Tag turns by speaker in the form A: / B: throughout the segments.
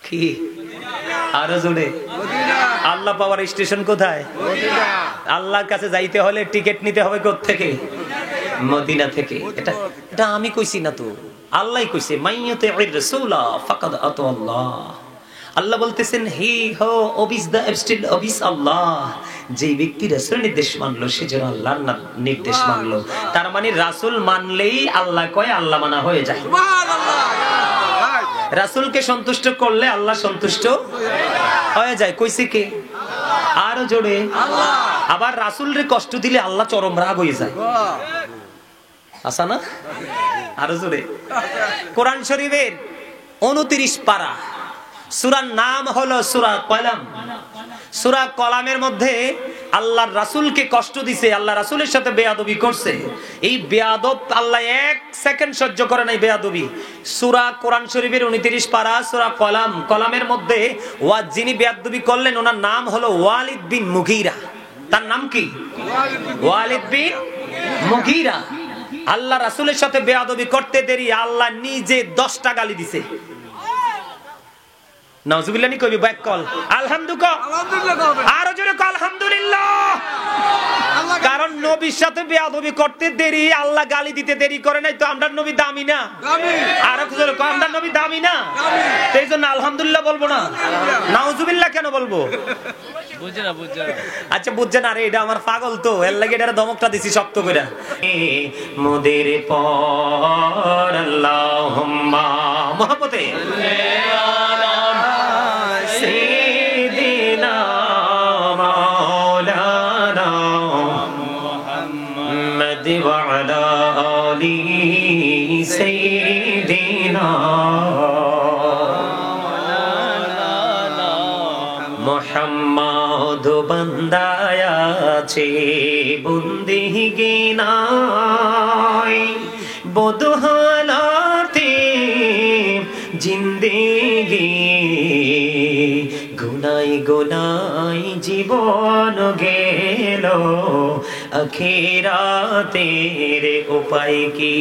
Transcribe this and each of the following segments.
A: কি আরো জোরে? আল্লাহ পাওয়ার স্টেশন কোথায়? আল্লাহর কাছে যাইতে হলে টিকিট নিতে হবে কোত্থেকে? মদিনা থেকে। এটা আমি কইছি না তো, আল্লাহই কইছে, মাইয়াতির রাসূলা ফাকাদ আতাল্লাহ। আল্লাহ বলতেছেন, হি হো ওবিস দা এবস্টিল ওবিস আল্লাহ। যে ব্যক্তি রাসূলের নির্দেশ মানলো সে যেন আল্লাহর নির্দেশ মানলো। তার মানে রাসূল মানলেই আল্লাহ কয় আল্লাহ মানা হয়ে যায়। সুবহানাল্লাহ। রাসূলকে সন্তুষ্ট করলে আল্লাহ সন্তুষ্ট হয়ে যায়। কইছে কে? আরো জোরে আল্লাহ। আবার রাসূলরে কষ্ট দিলে আল্লাহ চরম রাগ হয়ে যায়। আসা না? আরো জোরে। কোরআন শরীফের 29 পারা, সূরার নাম হলো সূরা কলাম। সূরা কলামের মধ্যে আল্লাহর রাসূলকে কষ্ট দিছে, আল্লাহ রাসূলের সাথে বেয়াদবি করছে। এই বেয়াদব আল্লাহ 1 সেকেন্ড সহ্য করে নাই বেয়াদবি। সূরা কোরআন শরীফের 29 পারা সূরা কলাম, কলামের মধ্যে যিনি বেয়াদবি করলেন ওনার নাম হলো ওয়ালিদ বিন মুগীরা। তার নাম কি? ওয়ালিদ বিন মুগীরা। আল্লাহ রাসূলের সাথে বেয়াদবি করতে দেরি আল্লাহ নিজে 10টা গালি দিছে। নাউজুবিল্লাহ নি কইবি ব্যাক কল আলহামদুলিল্লাহ, আরো জোরে কল আলহামদুলিল্লাহ। কারণ নবীর সাথে বেয়াদবি করতে দেরি আল্লাহ গালি দিতে দেরি করে নাই তো আমরা নবী দামি না? আরো জোরে কল আমরা নবী দামি না? এই জন্য আলহামদুলিল্লাহ বলবো না, নাউজুবিল্লাহ কেন বলবো? বুঝে না। আচ্ছা বুঝছে না রে, এটা আমার পাগল তো, এর লাগি এটা দমকটা দিছি শক্ত করে। মোদের পর আল্লাহুম্মা মুহাব্বতে সাইয়্যিদিনা মাওলানা মুহাম্মদ ওয়া আলা আলি সাইয়্যিদিনা মোহাম্মদ বান্দায় আছে বন্দিগি নাই, বদহালাতে জিন্দেগি, গুনাই গুনাই জীবন গেল, আখিরাতের উপায় কি?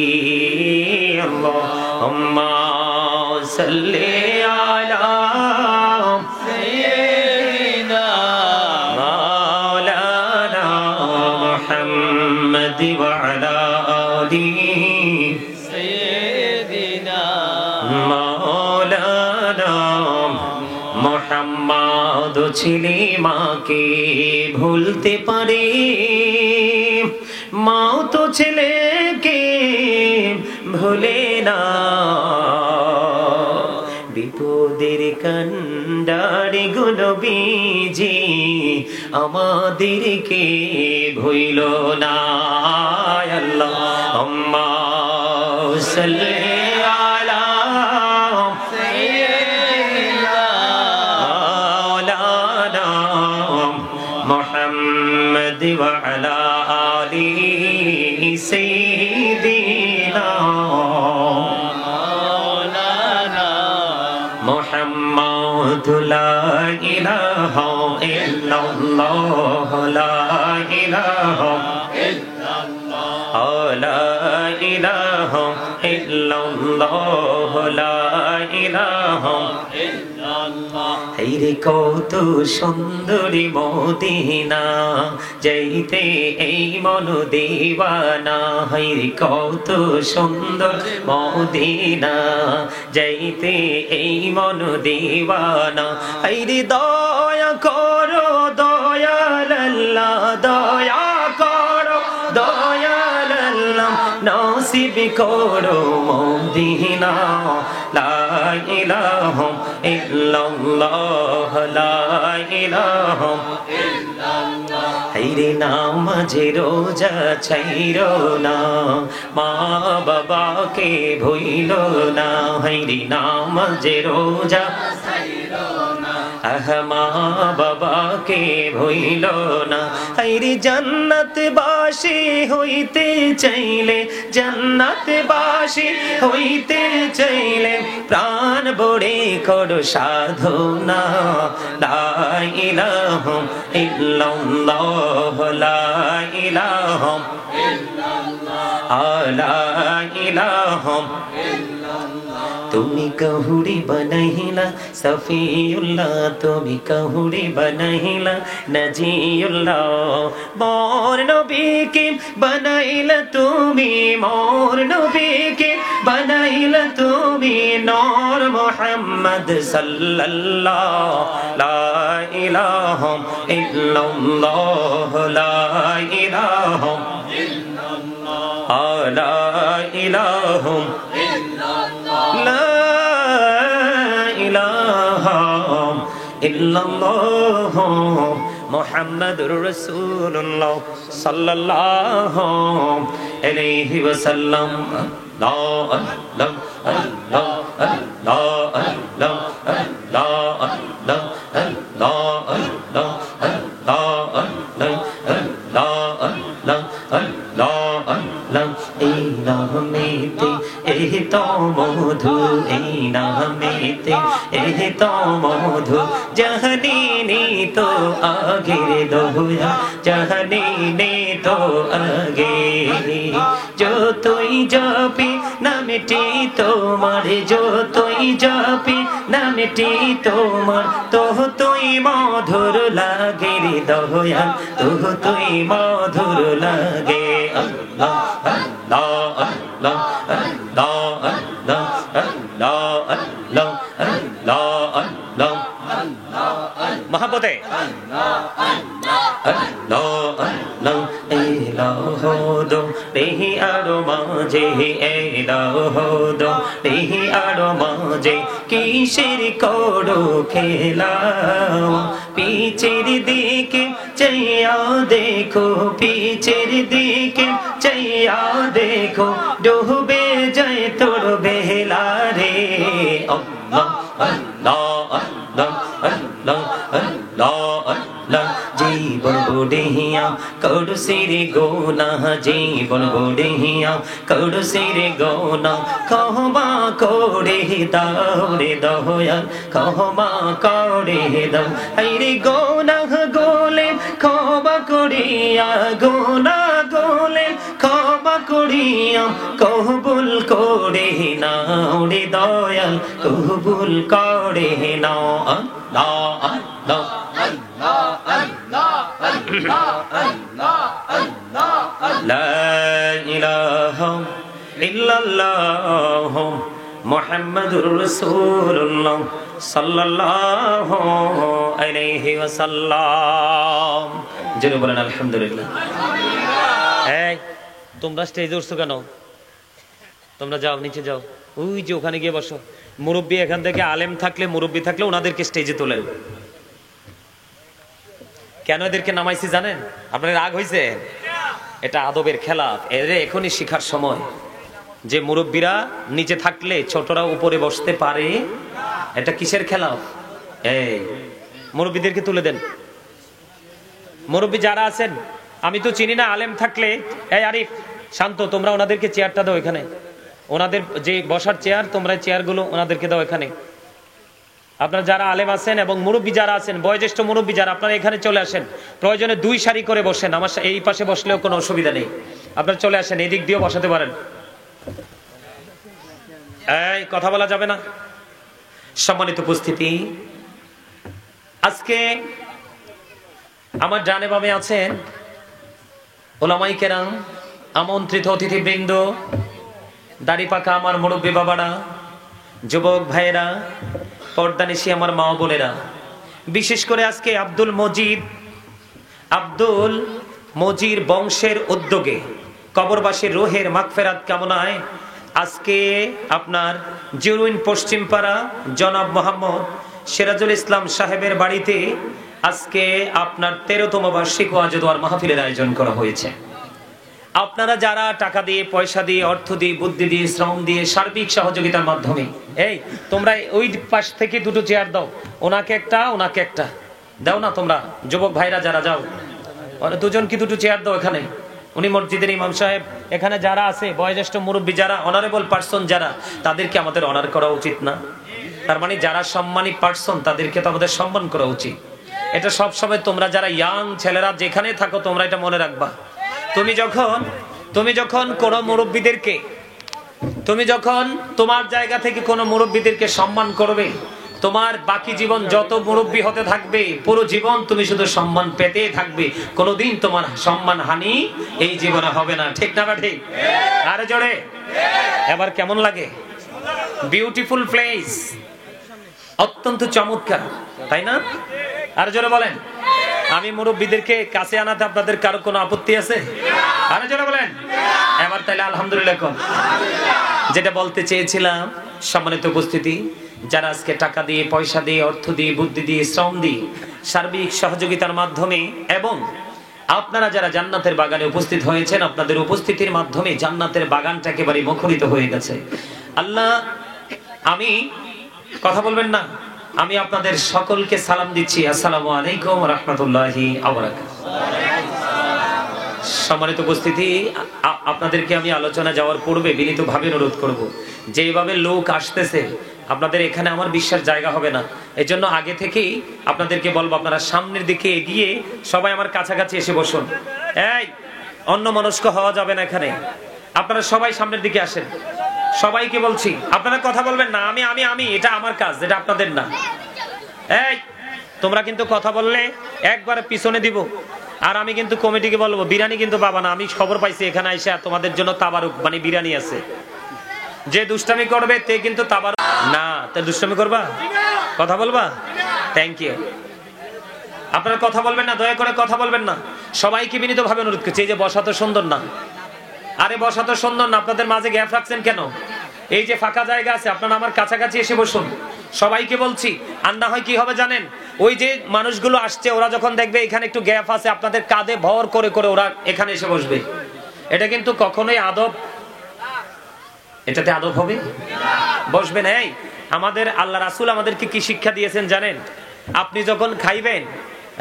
A: আল্লাহুম্মা সাল্লি আলা وعلى آله سيدنا مولانا মুহাম্মদ ছেলে মাকে ভুলতে পারে, মাও তো ছেলেকে ভুলে না, বিপদের কান্ডারি গুলো বীজি আমাদেরকে ভুইল না। আল্লাহুম্মা সাল্লি আলা সাইয়্যিদিনা মাওলানা মুহাম্মদ ওয়া আলা আলি সাইয়্যিদিনা মাওলানা মুহাম্মদ লা ইলাহা ইল্লাল্লাহ, লা ইলাহা লা ইলাহা ইল্লাল্লাহ, লা ইলাহা ইল্লাল্লাহ। রে কত সুন্দরী মদিনা, যাইতে এই মন দিওয়ানা। রে কত সুন্দর মদিনা, যাইতে এই মন দিওয়ানা। রে দয়া করো দয়াল আল্লাহ, দয়া করো দয়াল আল্লাহ, নসিব করো মদিনা। লা ইলাহা ইল্লাল্লাহ, লা ইলাহা ইল্লাল্লাহ। হাইরে নামাজে রোজা ছাইরো না, মা বাবাকে ভুইলো না। হাইরে নামাজে রোজা ছাইরো না, মা বাবাকে ভুইল না। হাইরে জান্নাতবাসী হইতে চাইলে, জান্নাতবাসী হইতে চাইলে প্রাণ ভরে করো সাধনা। লা ইলাহা ইল্লাল্লাহ, লা ইলাহা ইল্লাল্লাহ, লা ইলাহা ইল্লাল্লাহ। তুমি কাহুরি বানাইলা সফিউল্লাহ তুমি কাহুরি বানাইলা নাজিউল্লাহ মোর নবীকে বানাইলা তুমি মোর নবীকে বানাইলা তুমি নূর মুহাম্মদ সাল্লাল্লাহু লা ইলাহা ইল্লাল্লাহ লা ইলাহা ইল্লাল্লাহ লা ইলাহা لا إله إلا الله محمد رسول الله صلى الله عليه وسلم لا لا لا لا لا لا لا মধু এই নামেতে এহ তো মধু জাহানি তো আগে দোয়া জাহানি তো আগে যতই যাবি নামটি তোমার যতই যাবি নামটি তোমার তো তুই মধুর লাগে রে দয়াল তো তুই মধুর লাগে আল্লাহ আল্লাহ আল্লাহ আল্লাহ আল্লাহ আল্লাহ আল্লাহ আল্লাহ আল্লাহ মহব্বতে আল্লাহ আল্লাহ ইলাহু দো তেহি আরো মাঝে ইলাহু দো তেহি আরো মাঝে কিসের করো খেলা পিছের দিকে চাইয়া দেখো পিছের দিকে চাইয়া দেখো ডুবে যায় তোর বেলা রে আল্লাহ আল্লাহ আল্লাহ আল্লাহ আল্লাহ আল্লাহ জীবন বুড়িয়া করু সিরে গোনা জীবন বুড়িয়া করু সিরে গোনা ক্ষমা করে দাও রে দয়াল ক্ষমা করে দাও আইরে গোনা গোলে ক্ষমা করিয়া গোনা গোলে ক্ষমা করিয়া কবুল করে নাও রে দয়াল কবুল করে নাও আল্লাহ আল্লাহ লা ইলাহা ইল্লাল্লাহ মুহাম্মাদুর রাসূলুল্লাহ সাল্লাল্লাহু আলাইহি ওয়াসাল্লাম জোরে বলেন আলহামদুলিল্লাহ। এই তোমরা স্টেজে উঠছো কেন? তোমরা যাও নিচে যাও, ওই যে ওখানে গিয়ে বসো। মুরব্বী এখান থেকে আলেম থাকলে মুরব্বী থাকলে ওনাদেরকে স্টেজে তোলেন। কেন এদেরকে নামাইছি জানেন? আপনার রাগ হয়েছে? এটা আদবের খেলা, এর এখনই শিখার সময় যে মুরব্বীরা নিচে থাকলে ছোটরা উপরে বসতে পারে। এটা কিসের খেলা? এই মুরব্বীদেরকে তুলে দেন। মুরব্বী যারা আছেন, আমি তো চিনি না, আলেম থাকলে এই আরিফ শান্ত, তোমরা ওনাদেরকে চেয়ারটা দাও এখানে। ওনাদের যে বসার চেয়ার, তোমরা চেয়ারগুলো ওনাদেরকে দাও এখানে। আপনারা যারা আলেম আছেন এবং মুরব্বী যারা আছেন, বয়োজ্যেষ্ঠ মুরব্বী যারা, আপনারা এখানে চলে আসেন। প্রয়োজনে 2 সারি করে বসেন, আমার এই পাশে বসলেও কোনো অসুবিধা নেই। আপনারা চলে আসেন, এই দিক দিয়েও বসাতে পারেন। এই কথা বলা যাবে না। সম্মানিত উপস্থিতি, আজকে আমার ডানে বামে আছেন ওলামায়ে কেরাম, আমন্ত্রিত অতিথিবৃন্দ, দাড়ি পাকা আমার মুরব্বী বাবারা, যুবক ভাইয়েরা, পর্দানিশী আমার মা বোনেরা, বিশেষ করে আজকে আব্দুল মজির বংশের উদ্যোগে কবরবাসীর রুহের মাগফিরাত কামনায় আজকে আপনার জিরুইন পশ্চিমপাড়া জনাব মোহাম্মদ সিরাজুল ইসলাম সাহেবের বাড়িতে আজকে আপনার 13তম বার্ষিক ওয়াজ দোয়ার মাহফিলের আয়োজন করা হয়েছে। আপনারা যারা টাকা দিয়ে, পয়সা দিয়ে, অর্থ দিয়ে, বুদ্ধি দিয়ে, শ্রম দিয়ে, সার্বিক সহযোগিতার মাধ্যমে, এই তোমরা ওই পাশ থেকে 2টো চেয়ার দাও, ওনাকে একটা ওনাকে একটা দাও না। তোমরা যুবক ভাইরা যারা যাও, 2জন কি 2টো চেয়ার দাও এখানে। উনি মসজিদের ইমাম সাহেব, এখানে যারা আছে বয়োজ্যেষ্ঠ মুরব্বী যারা, অনারেবল পার্সন যারা, তাদেরকে আমাদের অনার করা উচিত না? তার মানে যারা সম্মানী পার্সন তাদেরকে তো আমাদের সম্মান করা উচিত। এটা সব সময় তোমরা যারা ইয়াং ছেলেরা যেখানে থাকো তোমরা এটা মনে রাখবা। তুমি যখন কোন মুরব্বীদেরকে তুমি যখন তোমার জায়গা থেকে কোনো মুরব্বীদেরকে সম্মান করবে, তোমার বাকি জীবন যত মুরব্বী হতে থাকবে, পুরো জীবন তুমি শুধু সম্মান পেতে থাকবে, কোনোদিন তোমার সম্মান হানি এই জীবনে হবে না। ঠিক না বা ঠিক? আরে জোরে। এবার কেমন লাগে? বিউটিফুল প্লেস, অত্যন্ত চমৎকার, তাই না? আরে জোরে বলেন। আমি মুরব্বীদেরকে কাছে আনাতে আপনাদের কারো কোনো আপত্তি আছে? আরে জোরে বলেন। এবার তাহলে আলহামদুলিল্লাহ কোন। যেটা বলতে চেয়েছিলাম, সম্মানিত উপস্থিতি, যারা আজকে টাকা দিয়ে, পয়সা দিয়ে, অর্থ দিয়ে, বুদ্ধি দিয়ে, শ্রম দিয়ে, সার্বিক সহযোগিতার মাধ্যমে এবং আপনারা যারা জান্নাতের বাগানে উপস্থিত হয়েছেন, আপনাদের উপস্থিতির মাধ্যমে জান্নাতের বাগানটা একেবারে মুখরিত হয়ে গেছে। আল্লাহ, আমি কথা বলবেন না, আমি আপনাদের সকলকে সালাম দিচ্ছি। আসসালামু আলাইকুম ওয়া রাহমাতুল্লাহি ওয়া বারাকাতুহু। সম্মানিত উপস্থিতি, আপনাদেরকে আমি আলোচনা যাওয়ার পূর্বে বিনীতভাবে অনুরোধ করব, যেভাবে লোক আসতেছে আপনাদের এখানে আমার বিশ্বাস জায়গা হবে না। এই জন্য আগে থেকেই আপনাদেরকে বলবো, আপনারা সামনের দিকে এগিয়ে সবাই আমার কাছাকাছি এসে বসুন। এই অন্য মনস্ক হওয়া যাবে না এখানে, আপনারা সবাই সামনের দিকে আসেন। সবাইকে বলছি, আপনারা কথা বলবেন না। আমি আমি আমি এটা আমার কাজ, এটা আপনাদের না। এই তোমরা কিন্তু কথা বললে একবার পিছনে দিব। আর আমি কিন্তু কমিটিকে বলবো, বিরিয়ানি কিন্তু পাবা না। আমি খবর পাইছি এখানে আইসা তোমাদের জন্য তাবারুক মানে বিরিয়ানি আছে। যে দুষ্টামি করবে তে কিন্তু তাবারুক না। তে দুষ্টামি করবা, কথা বলবা। Thank you. আপনারা কথা বলবেন না, দয়া করে কথা বলবেন না। সবাইকে বিনীতভাবে অনুরোধ করছি। এই যে বসা তো সুন্দর না, আরে বসা তো সুন্দর না, আপনাদের মাঝে গ্যাপ রাখছেন কেন? এই যে ফাঁকা জায়গা আছে, আপনারা আমার কাছাকাছি এসে বসুন। সবাইকে বলছি, আর না হয় কি হবে জানেন, ওই যে মানুষগুলো আসছে, ওরা যখন দেখবে এখানে একটু গ্যাপ আছে, আপনাদের কাঁধে ভর করে করে ওরা এখানে এসে বসবে। এটা কিন্তু কখনোই আদব, এটাতে আদব হবে? বসবে না। এই আমাদের আল্লাহ রাসূল আমাদেরকে কি শিক্ষা দিয়েছেন জানেন? আপনি যখন খাইবেন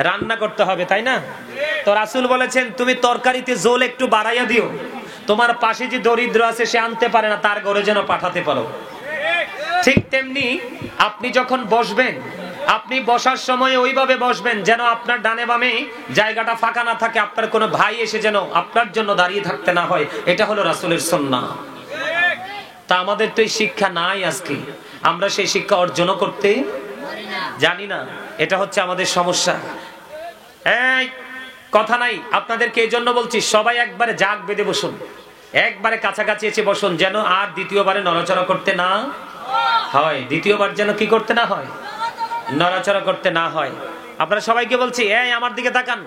A: রান্না করতে হবে, তাই না? তো রাসূল বলেছেন, তুমি তরকারিতে ঝোল একটু বাড়াইয়া দিও, তোমার পাশে যে দরিদ্র আছে সে আনতে পারে না, তার ঘরে যেন পাঠাতে পারো। ঠিক তেমনি আপনি যখন বসবেন, আপনি বসার সময় ওইভাবে বসবেন যেন আপনার ডানে বামে জায়গাটা ফাঁকা না থাকে, আপনার কোনো ভাই এসে যেন আপনার জন্য দাঁড়িয়ে থাকতে না হয়। এটা হলো রাসূলের সুন্নাহ। তা আমাদের তো এই শিক্ষা নাই আজকে, আমরা সেই শিক্ষা অর্জনও করতে জানি না। এটা হচ্ছে আমাদের সমস্যা। এই কথা নাই, আপনাদেরকে এই জন্য বলছি, সবাই একবারে জাগ বেঁধে বসুন, একবারে কাছাকাছি এসে বসুন, যেন আর দ্বিতীয়বারে নড়াচড়া করতে না হয়। দ্বিতীয়বার যেন কি করতে না হয়? নড়াচড়া করতে না হয়। আপনারা সবাইকে বলছি, এই আমার দিকে তাকান।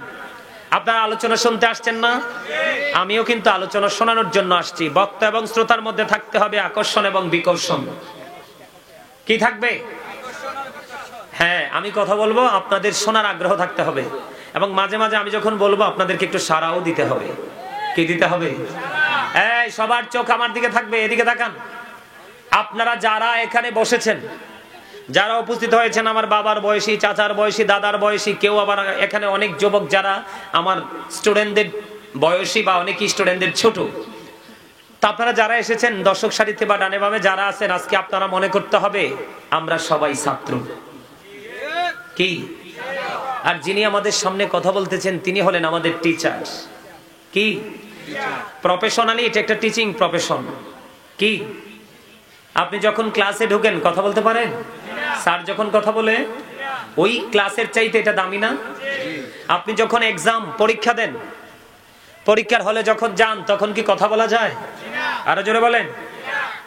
A: আপনারা আলোচনা শুনতে আসছেন না? আমিও কিন্তু আলোচনা শোনানোর জন্য আসছি। বক্তা এবং শ্রোতার মধ্যে থাকতে হবে আকর্ষণ এবং বিকর্ষণ। কি থাকবে? হ্যাঁ, আমি কথা বলবো, আপনাদের শোনার আগ্রহ থাকতে হবে, এবং মাঝে মাঝে আমি যখন বলবো আপনাদেরকে একটু সাড়াও দিতে হবে। কি দিতে হবে? এই সবার চোখ আমার দিকে থাকবে, এদিকে তাকান। আপনারা যারা এখানে বসেছেন, যারা উপস্থিত হয়েছেন, আমার বাবার বয়সী, চাচার বয়সী, দাদার বয়সী, কেউ আবার এখানে অনেক যুবক যারা আমার স্টুডেন্টদের বয়সী বা অনেক স্টুডেন্টদের ছোট। তা আপনারা যারা এসেছেন দর্শক সারিতে বা ডানে বামে যারা আছেন, আজকে আপনারা মনে করতে হবে আমরা সবাই ছাত্র। কি? আর যিনি আমাদের সামনে কথা বলতেছেন তিনি হলেন আমাদের টিচার। কি? প্রফেশনালি এটা একটা টিচিং প্রফেশন। কি? আপনি যখন ক্লাসে ঢোকেন কথা বলতে পারেন? স্যার যখন কথা বলে ওই ক্লাসের চাইতে এটা দামি না? আপনি যখন এক্সাম পরীক্ষা দেন, পরীক্ষার হলে যখন যান, তখন কি কথা বলা যায়? আরো জোরে বলেন।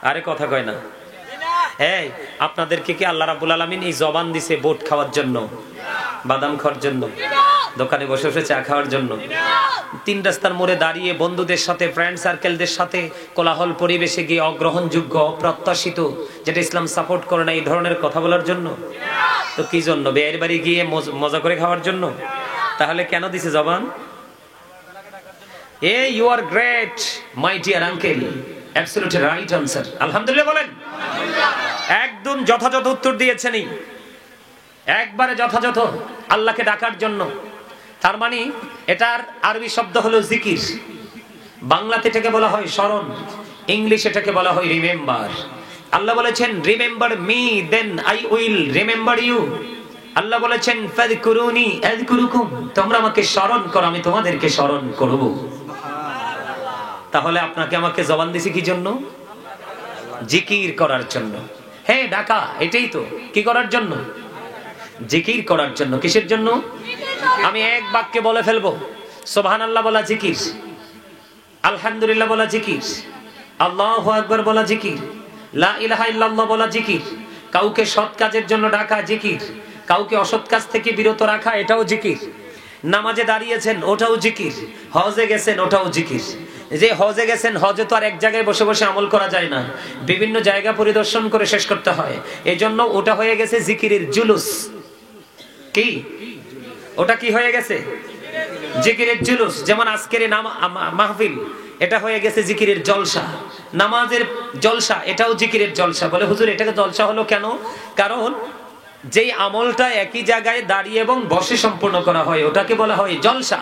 A: আরে কথা কয় না। এই আপনাদেরকে কি আল্লাহ রাব্বুল আলামিন এই জবান দিছে বোট খাওয়ার জন্য, বাদাম খাওয়ার জন্য, দোকানে বসে বসে চা খাওয়ার জন্য, তিন রাস্তার মোড়ে দাঁড়িয়ে বন্ধুদের সাথে, ফ্রেন্ড সার্কেলদের সাথে কোলাহল পরিবেশে গিয়ে অগ্রহণযোগ্য, অপ্রত্যাশিত, যেটা ইসলাম সাপোর্ট করে না, এই ধরনের কথা বলার জন্য? তো কি জন্য? বিয়ের বাড়ি গিয়ে মজা করে খাওয়ার জন্য? তাহলে কেন দিছে জবান? এই you are great my dear uncle, absolutely right answer. আলহামদুলিল্লাহ বলেন। একদম যথাযথ উত্তর দিয়েছেন, একবারে যথাযথ, আল্লাহকে ডাকার জন্য। তার মানে এটার আরবি শব্দ হলো জিকির। বাংলাতে এটাকে বলা হয় স্মরণ, ইংলিশ এটাকে বলা হয় রিমেম্বার। আল্লাহ বলেছেন remember me then I will remember you. আল্লাহ বলেছেন ফাযকুরুনি আযকুরুকুম, তোমরা আমাকে স্মরণ করো, আমি তোমাদেরকে স্মরণ করব। তাহলে আপনাকে আমাকে জবান দিছি কি জন্য? জিকির করার জন্য। হ্যাঁ, ডাকা এটাই তো, কি করার জন্য? জিকির করার জন্য। কিসের জন্য? আমি এক বাক্যে বলে ফেলবো, সুবহানাল্লাহ বলা জিকির, আলহামদুলিল্লাহ বলা জিকির, আল্লাহু আকবার বলা জিকির, লা ইলাহা ইল্লাল্লাহ বলা জিকির। কাউকে সৎ কাজের জন্য ডাকা জিকির, কাউকে অসৎ কাজ থেকে বিরত রাখা এটাও জিকির। নামাজে দাঁড়িয়েছেন ওটাও জিকির, হজে গেছেন ওটাও জিকির। যে হজে গেছেন, হজে তো আর এক জায়গায় বসে বসে আমল করা যায় না, বিভিন্ন জায়গা পরিদর্শন করে শেষ করতে হয়। এজন্য ওটা হয়ে গেছে জিকিরের জুলুস। কি ওটা কি হয়ে গেছে? জিকিরের জুলুস। যেমন আজকের মাহফিল, এটা হয়ে গেছে জিকিরের জলসা। নামাজের জলসা, এটাও জিকিরের জলসা। বলে হুজুর এটাকে জলসা হলো কেন? কারণ যেই আমলটা একই জায়গায় দাঁড়িয়ে এবং বসে সম্পূর্ণ করা হয় ওটাকে বলা হয় জলসা,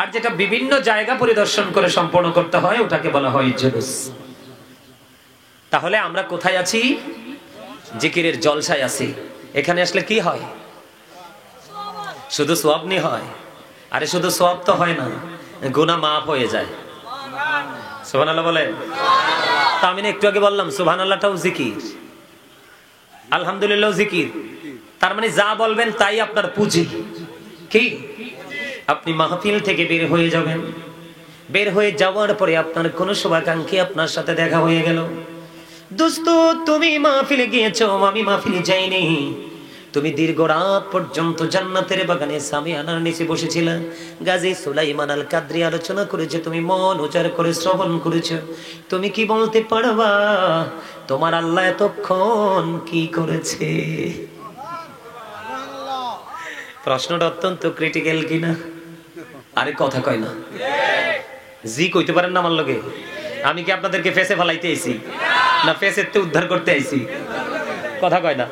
A: আর যেটা বিভিন্ন জায়গা পরিদর্শন করে সম্পূর্ণ করতে হয় ওটাকে বলা হয় জুলুস। তাহলে আমরা কোথায় আছি? জিকিরের জলসায় আছি। এখানে আসলে কি হয়? শুধু সওয়াব নি হয়। আরে শুধু সওয়াব তো হয় না, গুনাহ মাফ হয়ে যায়। সুবহানাল্লাহ বলে। তা আমি একটু আগে বললাম সুবহানাল্লাহটাও জিকির, আলহামদুলিল্লাহ জিকির। তার মানে যা বলবেন তাই আপনার পুঁজি। কি আপনি মাহফিল থেকে বের হয়ে যাবেন, বের হয়ে যাওয়ার পরে আপনার কোন শুভাকাঙ্ক্ষী আপনার সাথে দেখা হয়ে গেল, দোস্ত তুমি মাহফিলে গিয়েছো, আমি মাহফিলে যাইনি, তুমি দীর্ঘ রাত পর্যন্ত জান্নাতের বাগানে সামিয়ানার নিচে বসেছিলে, গাজী সুলাইমান আল কাদরি আলোচনা করেছে, তুমি মন উজাড় করে শ্রবণ করেছো। তুমি কি বলতে পারবা তোমার আল্লাহ এতক্ষণ কি করেছে? প্রশ্নটা অত্যন্ত ক্রিটিক্যাল কিনা? আরে কথা কয় না, জি কইতে পারেন না আমার লগে? আমি কি আপনাদেরকে ফেসে ফেলাইতে আইছি না ফেসের তে উদ্ধার করতে আইছি? কথা কয় না।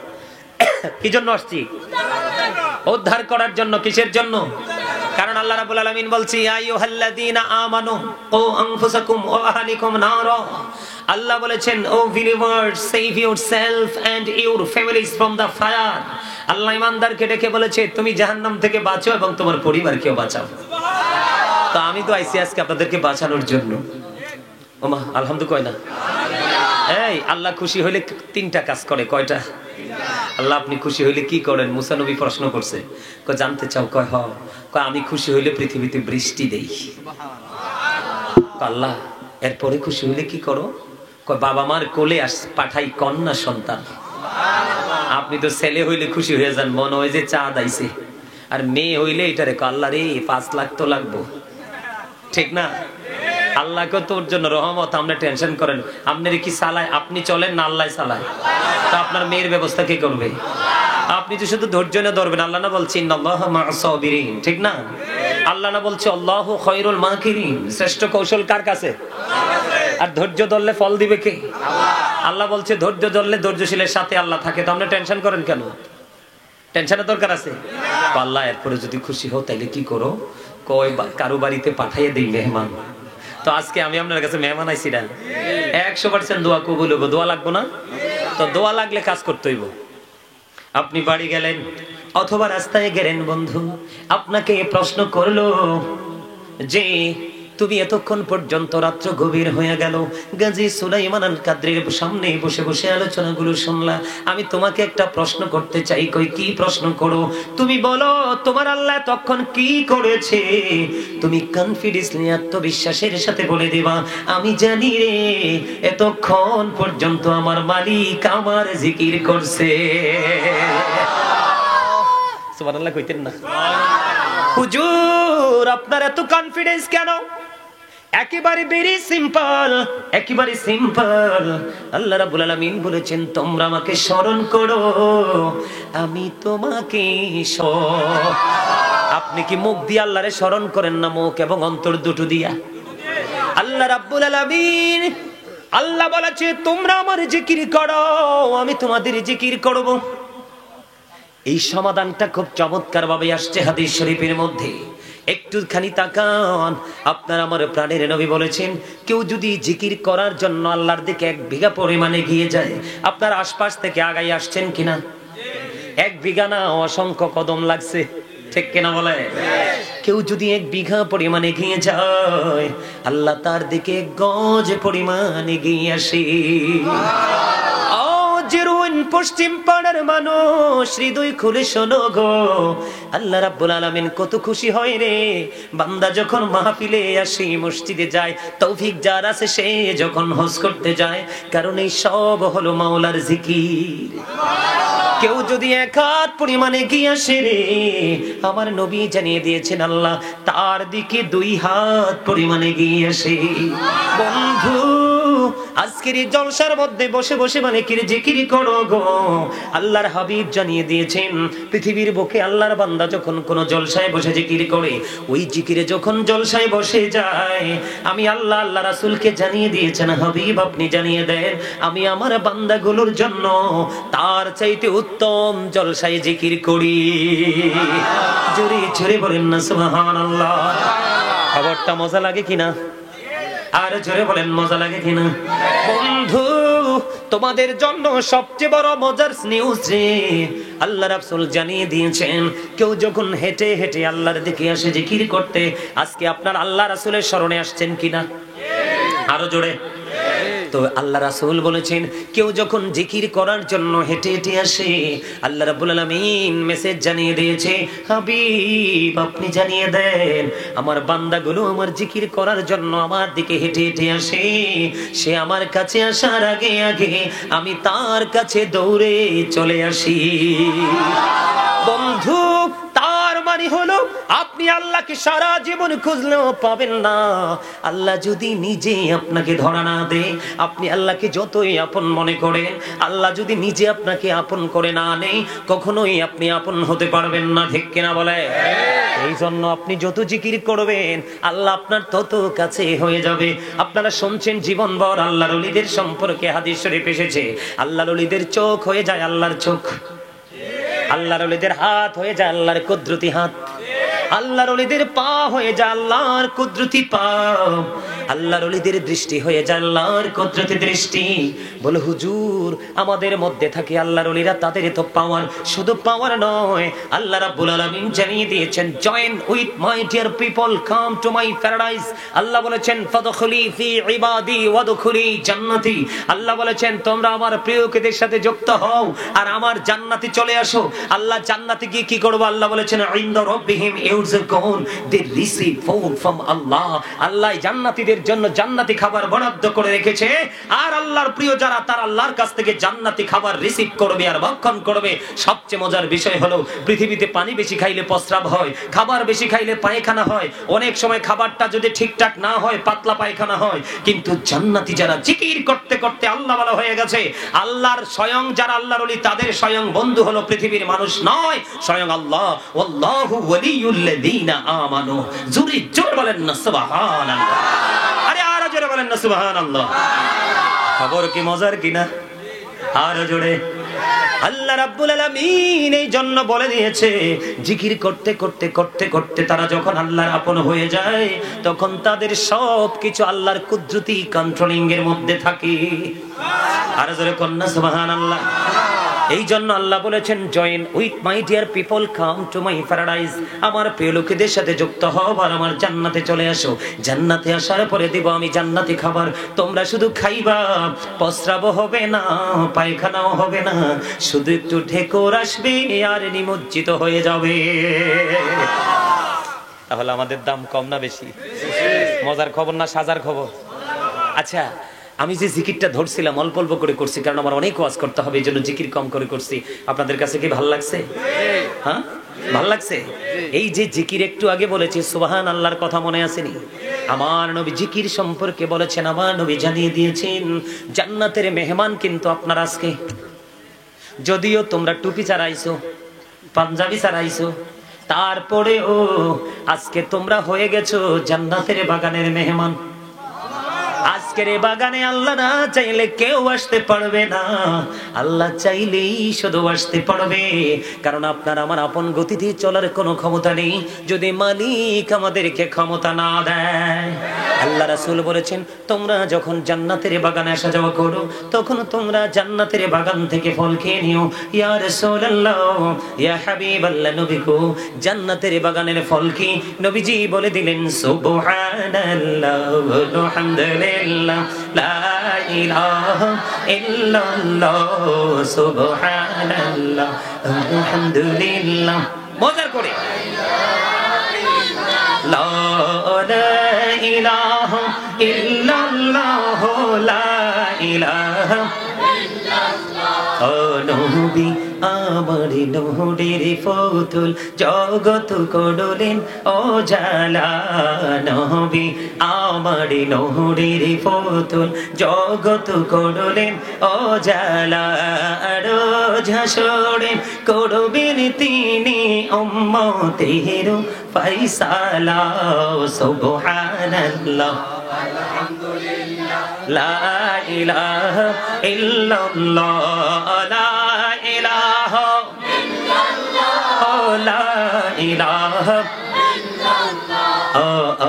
A: কি জন্য আসছি? উদ্ধার করার জন্য। কিসের জন্য? কারণ আল্লাহ রাব্বুল আলামিন বলছে ইয়া আইয়ুহাল্লাযীনা আমানু ও আনফুসাকুম ওয়া আহলিকুম নারা। আল্লাহ বলেছেন O believers, save yourself and your families from the fire. আল্লাহ ঈমানদারকে ডেকে বলেছে তুমি জাহান্নাম থেকে বাঁচো এবং তোমার পরিবারকেও বাঁচাও। তো আমি তো আইছি আজকে আপনাদেরকে বাঁচানোর জন্য। ওমা আলহামদুলিল্লাহ কয় না? এই আল্লাহ খুশি হইলে তিনটা কাজ করে। কয়টা? আল্লাহ আপনি খুশি হইলে কি করেন? মুসা নবী প্রশ্ন করছে, কয় জানতে চাও? কয় হ। কয় আমি খুশি হইলে পৃথিবীতে বৃষ্টি দেই। আল্লাহ এরপরে খুশি হইলে কি করো? কয় বাবা মার কোলে পাঠাই কন্যা সন্তান। আপনি তো ছেলে হইলে খুশি হয়ে যান, মনে হয় যে চাঁদ আইছে। আর মেয়ে হইলে এটা রেখো, আল্লাহ রে 5 লাখ তো লাগবো, ঠিক না? আল্লাহকে তোর জন্য রহমত, আপনি টেনশন করেন। আপনার কি চালায়? আপনি চলেন না আল্লাহ চালায়? তো আপনার মেয়ের ব্যবস্থা কে করবে? আপনি তো শুধু ধৈর্য নিয়ে ধরবেন। আল্লাহ না বলছেন ইন্নাল্লাহা মা'আস সাবিরিন, ঠিক না? আল্লাহ না বলছে আল্লাহু খায়রুল মাকিরিন, শ্রেষ্ঠ কৌশল কার কাছে? আর ধৈর্য ধরলে ফল দিবে কে? আল্লাহ বলছে ধৈর্য ধরলে ধৈর্যশীলের সাথে আল্লাহ থাকে। তো আপনি টেনশন করেন কেন? টেনশনের দরকার আছে? আল্লাহ এরপরে যদি খুশি হও তাইলে কি করো? কয় কারো বাড়িতে পাঠাইয়ে দেই মেহমান। তো আজকে আমি আপনার কাছে মেহমান আইছি না, 100% দোয়া কবুল হইব। দোয়া লাগবো না? তো দোয়া লাগলে কাজ করতে হইব। আপনি বাড়ি গেলেন অথবা রাস্তায় গেলেন, বন্ধু আপনাকে প্রশ্ন করলো যে তুমি এতক্ষণ পর্যন্ত রাত্র গভীর হয়ে গেল, গাজী সুলাইমান আল কাদরির সামনে বসে বসে আলোচনাগুলো শুনলা। আমি তোমাকে একটা প্রশ্ন করতে চাই। কই কি প্রশ্ন করো? তুমি বলো তোমার আল্লাহ তখন কি করেছে? তুমি কনফিডেন্সলি আত্মবিশ্বাসের সাথে বলে দিবা আমি জানি রে, এতক্ষণ পর্যন্ত আমার মালিক আমার জিকির করছে। সুবহানাল্লাহ কইতেন না? হুজুর আপনার এত কনফিডেন্স কেন? একেবারে ভেরি সিম্পল, একেবারে সিম্পল। আল্লাহ রাব্বুল আলামিন বলেছেন তোমরা আমাকে স্মরণ করো, আমি তোমাকে। আপনি কি মুখ দিয়ে আল্লাহরে স্মরণ করেন না মুখ এবং অন্তর দুটো দিয়া? আল্লাহ রাব্বুল আলামিন আল্লাহ বলেছে তোমরা আমার জিকির করো, আমি তোমাদের জিকির করব। এই সমাধানটা খুব চমৎকার ভাবে আসছে হাদিস শরীফের মধ্যে। একটুখানি তাকান, আপনার আমার প্রাণের নবী বলেছেন কেউ যদি জিকির করার জন্য আল্লাহর দিকে 1 বিঘা পরিমাণে গিয়ে যায়, আপনার আশপাশ থেকে আগাই আসছেন কিনা? 1 বিঘা না, অসংখ্য কদম লাগছে, ঠিক কিনা বলে? কেউ যদি 1 বিঘা পরিমাণে গিয়ে যায়, আল্লাহ তার দিকে গজ পরিমাণে গিয়ে আসে। পশ্চিম পাড়ার মানুষ হৃদয় খুলে শোনো গো, আল্লাহ রাব্বুল আলামিন কত খুশি হয় রে বান্দা যখন মাহফিলে আসে, মসজিদে যায়, তৌফিক যার আছে সে যখন হজ করতে যায়, কারণ এই সব হলো মাওলার জিকির। কেউ যদি এক হাত পরিমাণে গিয়ে আসে রে, আমার নবী জানিয়ে দিয়েছেন আল্লাহ তার দিকে 2 হাত পরিমাণে গিয়ে আসে। বন্ধু আজকের এই জলসার মধ্যে বসে বসে মানে কি জিকির করো গো। আল্লাহর হাবিব জানিয়ে দিয়েছেন পৃথিবীর বুকে আল্লাহর বান্দা যখন কোন জলসায় বসে জিকির করে, ওই জিকিরে যখন জলসায় বসে যায়, আমি আল্লাহ আল্লাহ রাসূলকে জানিয়ে দিয়েছেন হাবিব আপনি জানিয়ে দেন আমি আমার বান্দাগুলোর জন্য তার চাইতে উত্তম জলসায় জিকির করি। জোরে জোরে বলেন না সুবহানাল্লাহ। খবরটা মজা লাগে কিনা? আর জোরে বলেন মজা লাগে কিনা? বন্ধু তোমাদের জন্য সবচেয়ে বড় মজার নিউজ রে, আল্লাহ রাসূল জানিয়ে দিয়েছেন কেউ যখন হেঁটে হেঁটে আল্লাহর দিকে আসে জিকির করতে, আজকে আপনার আল্লাহ রাসূলের শরণে আসছেন কিনা? আরো জোরে। তো আল্লাহ রাসূল বলেছেন কেউ যখন জিকির করার জন্য হেঁটে হেঁটে আসে, আল্লাহ রাব্বুল আলামিন মেসেজ জানিয়ে দিয়েছে হাবিব আপনি জানিয়ে দেন আমার বান্দাগুলো আমার জিকির করার জন্য আমার দিকে হেঁটে হেঁটে আসে, সে আমার কাছে আসার আগে আগে আমি তার কাছে দৌড়ে চলে আসি। বন্ধু তার মানে হলো আপনি আল্লাহকে সারা জীবন খুঁজলেও পাবেন না, আল্লাহ যদি নিজে আপনাকে ধরা না দেয়, আপনি আল্লাহকে যতই আপন মনে করেন, আল্লাহ যদি নিজে আপনাকে আপন করে না নেয়, কখনোই আপনি আপন হতে পারবেন না। ঠিক কিনা বলে? এই জন্য আপনি যত জিকির করবেন আল্লাহ আপনার তত কাছে হয়ে যাবে। আপনারা শুনছেন জীবনভর আল্লাহর ওলিদের সম্পর্কে হাদিস শরীফ এসেছে, আল্লাহর ওলিদের চোখ হয়ে যায় আল্লাহর চোখ, আল্লাহর ওলিদের হাত হয়ে যায় আল্লাহর কুদরতি হাত, আল্লাহর ওলিদের পা হয়ে যায় আল্লাহর কুদরতি পা, আল্লাহর ওলিদের দৃষ্টি হয়ে যায় আল্লাহর কুদরতি দৃষ্টি। বলে হুজুর আমাদের মধ্যে থাকে আল্লাহর ওলিরা, তাদের তো পাওয়ার, শুধু পাওয়ার নয়, আল্লাহ রাব্বুল আলামিন জানিয়ে দিয়েছেন join with my dear people come to my paradise. আল্লাহ বলেছেন ফাদখুলি ফি ইবাদি ওয়াদখুলি জান্নাতি। আল্লাহ বলেছেন তোমরা আমার প্রিয়দের সাথে যুক্ত হও আর আমার জান্নাতে চলে আসো। আল্লাহ জান্নাতে গিয়ে কি করবে? আল্লাহ বলেছেন ইনদা রাব্বিহিম ইউরযাকুন, দে রিসিভ ফুড ফ্রম আল্লাহ। আল্লাহ জান্নাতীদের জন্য জান্নাতি খাবার বরাদ্দ করে রেখেছে, আর আল্লাহর প্রিয় যারা তারা আল্লাহর কাছ থেকে জান্নাতি খাবার রিসিভ করবে আর ভক্ষণ করবে। সবচেয়ে মজার বিষয় হলো পৃথিবীতে পানি বেশি খাইলে প্রস্রাব হয়, খাবার বেশি খাইলে পায়খানা হয়, অনেক সময় খাবারটা যদি ঠিকঠাক না হয় পাতলা পায়খানা হয়, কিন্তু জান্নাতি যারা জিকির করতে করতে আল্লাহ বলা হয়ে গেছে, আল্লাহর স্বয়ং যারা আল্লাহর ওলি তাদের স্বয়ং বন্ধু হলো পৃথিবীর মানুষ নয়, স্বয়ং আল্লাহ। ওয়াল্লাহু ওয়ালিয়ুল্লাযীনা আমানু। জোরে জোরে বলেন না সুবহানাল্লাহ। আরে আরো জোরে বলেন না সুবহানাল্লাহ। খবর কি মজার কিনা? আরো জোরে। আল্লাহ রাব্বুল আলামিন এই জন্য বলে দিয়েছে জিকির করতে করতে করতে করতে তারা যখন আল্লাহর আপন হয়ে যায়, তখন তাদের সব কিছু আল্লাহর কুদরতি কন্ট্রোলিং এর মধ্যে থাকে। আরো জোরে কন্না সুবহানাল্লাহ। এই জন্য আল্লাহ বলেছেন join with my dear people come to my paradise, আমার প্রিয় লোকেদের সাথে যুক্ত হও আর আমার জান্নাতে চলে আসো। জান্নাতে আসার পরে দিব আমি জান্নাতি খাবার, তোমরা শুধু খাইবা, প্রস্রাব হবে না, পায়খানাও হবে না, শুধু একটু ঢেকুর আসবে আর নিমজ্জিত হয়ে যাবে। তাহলে আমাদের দাম কম না বেশি? মজার খবর না সাজার খবর? আচ্ছা আমি যে জিকিরটা ধরছিলাম অল্প অল্প করে করছি, কারণ আমার অনেক ওয়াজ করতে হবে, এই জন্য জিকির কম করে করছি। আপনাদের কাছে কি ভালো লাগছে? হ্যাঁ ভালো লাগছে? এই যে জিকির একটু আগে বলেছি সুবহান আল্লাহর কথা মনে আসেনি? আমার নবী জিকির সম্পর্কে বলেছেন, আমার নবী জানিয়ে দিয়েছেন জান্নাতের মেহমান কিন্তু আপনার আজকে। যদিও তোমরা টুপি ছাড়াইছো, পাঞ্জাবি ছাড়াইছো, তারপরেও আজকে তোমরা হয়ে গেছো জান্নাতের বাগানের মেহমান। আজকের এই বাগানে আল্লাহ না চাইলে কেউ আসতে পারবে না, আল্লাহ চাইলেই শুধু আসতে পারবে। কারণ আপনার আমার আপন গতিতে চলার কোনো ক্ষমতা নেই যদি মালিক আমাদেরকে ক্ষমতা না দেয়। আল্লাহ রাসূল বলেছেন তোমরা যখন জান্নাতের বাগানে আসা যাওয়া করো, তখন তোমরা জান্নাতের বাগান থেকে ফল খেয়ে নিও। ইয়া রাসূলুল্লাহ, ইয়া হাবিবাল্লাহ, নবী গো জান্নাতের বাগানের ফল কি? নবীজি বলে দিলেন সুবহানাল্লাহ, আলহামদুলিল্লাহ, আলহামদুলিল্লাহ লা ইলাহা ইল্লাল্লাহ সুবহানাল্লাহ আলহামদুলিল্লাহ। মজার করে লা ইলাহা ইল্লাল্লাহ লা ইলাহা ও নবী আমার নূরের ফতুল জগত করলেন ও জালা নবী আমার নূরের ফতুল জগত করলেন ও জালা রোজ হাসরে করবেন তিনি উম্মতের ফয়সালা সুবহানাল্লাহ আলহামদুলিল্লাহ লা ইলাহা ইল্লাল্লাহ লা ইলাহা ইল্লাল্লাহ লা ইলাহা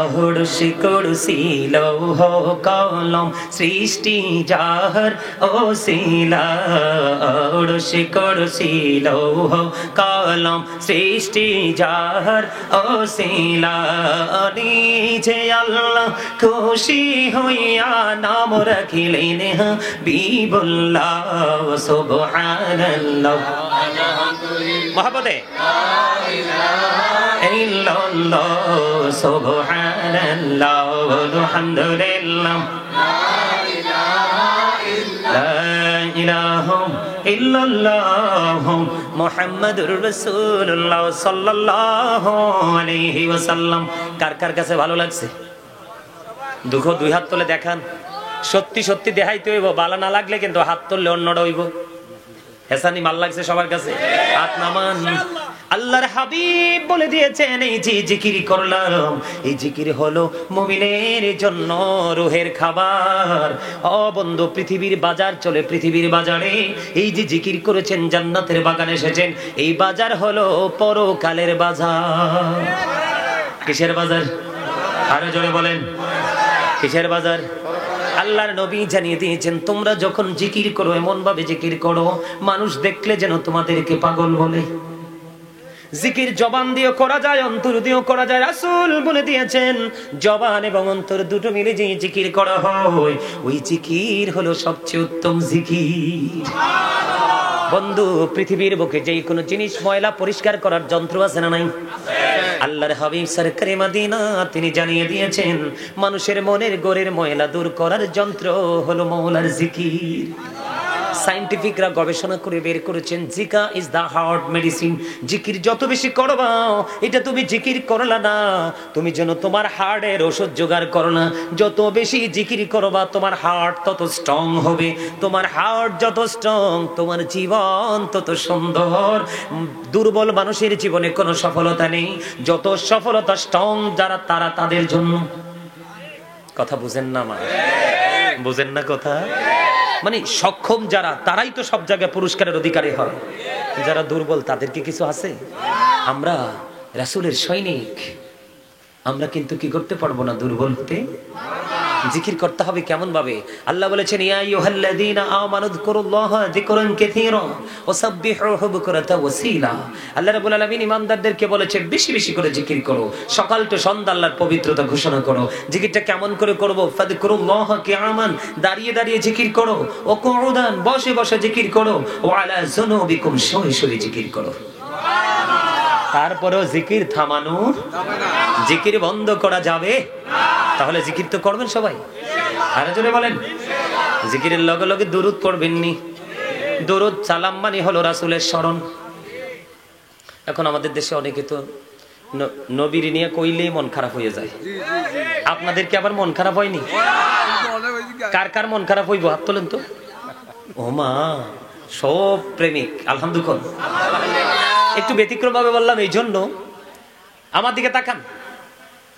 A: অহরশি কুরসি লৌহ কলম সৃষ্টি যাহর ওসিলা অহরশি কুরসি লৌহ কলম সৃষ্টি যাহর ওসিলা নিজে আল্লাহ খুশি হইয়া নাম রাখিলেন হাবিবুল্লাহ সুবহানাল্লাহ আলহামদুলিল্লাহ মহব্বতে ইল্লাল্লাহ সুবহানাল্লাহ আলহামদুলিল্লাহ লা ইলাহা ইল্লাল্লাহ মুহাম্মাদুর রাসূলুল্লাহ সাল্লাল্লাহু আলাইহি ওয়াসাল্লাম। কার কার কাছে ভালো লাগছে? দুঃখ দুই হাত তুলে দেখান। সত্যি সত্যি দেখাইতে হইব, বালা না লাগলে কিন্তু হাত তুললে অন্যটা হইব। হেসানি ভাল লাগছে সবার কাছে? হাত নামান। আল্লাহর হাবিব বলে দিয়েছেন এই যে জিকির করলাম, এই জিকির হলো মুমিনের জন্য রুহের খাবার। ও বন্ধু, পৃথিবীর বাজার চলে, পৃথিবীর বাজারে এই যে জিকির করেছেন, জান্নাতের বাগানে এসেছেন, এই বাজার হলো পরকালের বাজার। কিসের বাজার? আরো জোরে বলেন, কিসের বাজার? আল্লাহর নবী জানিয়ে দিয়েছেন তোমরা যখন জিকির করো এমন ভাবে জিকির করো মানুষ দেখলে যেন তোমাদেরকে পাগল বলে। জিকির জবান দিয়েও করা যায়, অন্তর দিয়েও করা যায়। রাসূল বলে দিয়েছেন জবান এবং অন্তর দুটো মিলে যে জিকির করা হয় ওই জিকির হলো সবচেয়ে উত্তম জিকির। বন্ধু, পৃথিবীর বুকে যেই কোনো জিনিস ময়লা পরিষ্কার করার যন্ত্র আছে না নাই? আল্লাহর হাবিব সরকারে মদিনা তিনি জানিয়ে দিয়েছেন মানুষের মনের গোরের ময়লা দূর করার যন্ত্র হলো মওলার জিকির। সায়েন্টিফিকরা গবেষণা করে বের করেছেন জিকা ইজ দা হার্ট মেডিসিন। জিকির যত বেশি করবা, এটা তুমি জিকির করলা না, তুমি যেন তোমার হার্টের ওষুধ জোগাড় করো না। যত বেশি জিকির করবা তোমার হার্ট তত স্ট্রং হবে, তোমার হার্ট যত স্ট্রং তোমার জীবন তত সুন্দর। দুর্বল মানুষের জীবনে কোনো সফলতা নেই, যত সফলতা স্ট্রং যারা তারা তাদের জন্য। কথা বুঝেন না? মা বুঝেন না কথা? মানে সক্ষম যারা তারাই তো সব জায়গায় পুরস্কারের অধিকারী হয়, যারা দুর্বল তাদের কি কিছু আছে? আমরা রাসূলের সৈনিক, আমরা কিন্তু কি করতে পারবো না দুর্বল হতে। জিকির করতে হবে কেমন ভাবে? আল্লাহ বলেছেন ইয়া আইয়ুহাল্লাযীনা আমানু যিকুরুল্লাহা যিকরান কাসীরা ওয়াসাব্বিহুহু বুকরাতা ওয়াসীলা। আল্লাহ রাব্বুল আলামিন ঈমানদারদেরকে বলেছে বেশি বেশি করে জিকির করো, সকাল তো সন্ধ্যা আল্লাহর পবিত্রতা ঘোষণা করো। জিকিরটা কেমন করে করব? ফাযকুরুল্লাহা কিয়ামান, দাঁড়িয়ে দাঁড়িয়ে জিকির করো, ও কুউদান, বসে বসে জিকির করো, ওয়া আলা যুনুবিকুম, শুয়ে শুয়ে জিকির করো। তারপরেও জিকির থামানো যাবে না, জিকির বন্ধ করা যাবে না। তাহলে জিকির তো করবেন সবাই, আরো জোরে বলেন। জিকিরের লগে লগে দুরূদ পড়বেন নি। দুরূদ সালাম মানে হলো রাসূলের শরণ। এখন আমাদের দেশে অনেকে তো নবীর নিয়ে কইলেই মন খারাপ হয়ে যায়। আপনাদের কি আবার মন খারাপ হয়নি? কার কার মন খারাপ হইব হাত তোলেন তো। ও মা, সব প্রেমিক আলহামদুলিল্লাহ। একটু ব্যতিক্রম ভাবে বললাম এই জন্য। আমার দিকে তাকান,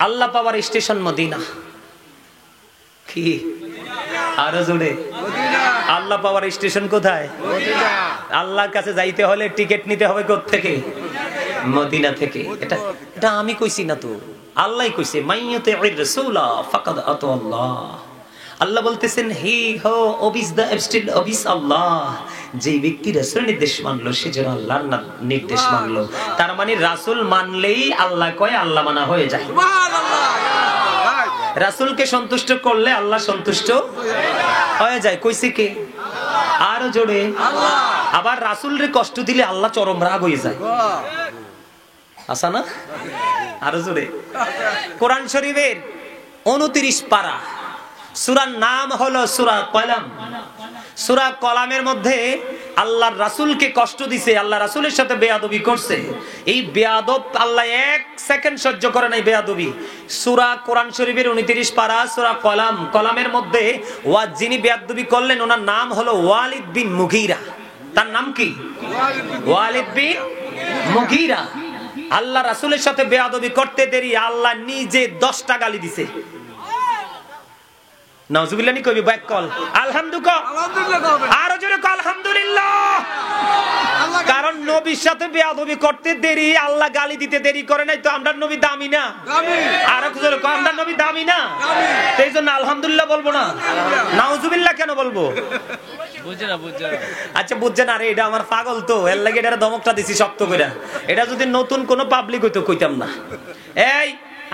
A: আল্লাহ পাওয়ার স্টেশন মদিনা। কি আরো জোরে? আল্লাহ পাওয়ার স্টেশন কোথায়? আল্লাহর কাছে যাইতে হলে টিকিট নিতে হবে কোত্থেকে? মদিনা থেকে। এটা আমি কইছি না তো, আল্লাহই কইছে মাইয়াতির রাসূলা ফাকাদ আতাল্লাহ। আল্লাহ বলতেছেন হি হো ওবিস দা এবস্টিল ওবিস আল্লাহ। যে ব্যক্তি রাসূলের নির্দেশ মানলো সে যেন আল্লাহর নির্দেশ মানলো। তার মানে রাসূল মানলেই আল্লাহ কয় আল্লাহ মানা হয়ে যায়। সুবহানাল্লাহ। রাসূলকে সন্তুষ্ট করলে আল্লাহ সন্তুষ্ট হয়ে যায়। কইছে কে? আরো জোরে আল্লাহ। আবার রাসূলরে কষ্ট দিলে আল্লাহ চরম রাগ হয়ে যায়। আসা না? আরো জোরে। কোরআন শরীফের 29 পারা, সূরার নাম হলো সূরা কলাম। সূরা কলামের মধ্যে আল্লাহর রাসূলকে কষ্ট দিছে, আল্লাহ রাসূলের সাথে বেয়াদবি করছে। এই বেয়াদব আল্লাহ 1 সেকেন্ড সহ্য করে নাই বেয়াদবি। সূরা কোরআন শরীফের 29 পারা সূরা কলাম, কলামের মধ্যে যিনি বেয়াদবি করলেন ওনার নাম হলো ওয়ালিদ বিন মুগীরা। তার নাম কি? ওয়ালিদ বিন মুগীরা। আল্লাহ রাসূলের সাথে বেয়াদবি করতে দেরি আল্লাহ নিজে 10টা গালি দিছে। নাউজুবিল্লাহ নি কইবি ব্যাক কল আলহামদুলিল্লাহ, আরো জোরে কল আলহামদুলিল্লাহ। কারণ নবীর সাথে বেয়াদবি করতে দেরি আল্লাহ গালি দিতে দেরি করে নাই তো আমরা নবী দামি না? আরো জোরে কল আমরা নবী দামি না? এইজন্য আলহামদুলিল্লাহ বলবো না, নাউজুবিল্লাহ কেন বলবো? আচ্ছা বুঝছেন? আরে এটা আমার পাগল তো, এর লাগে এটা দমকটা দিছি শক্ত কইরা। এটা যদি নতুন কোন পাবলিক হইতো কইতাম না। এই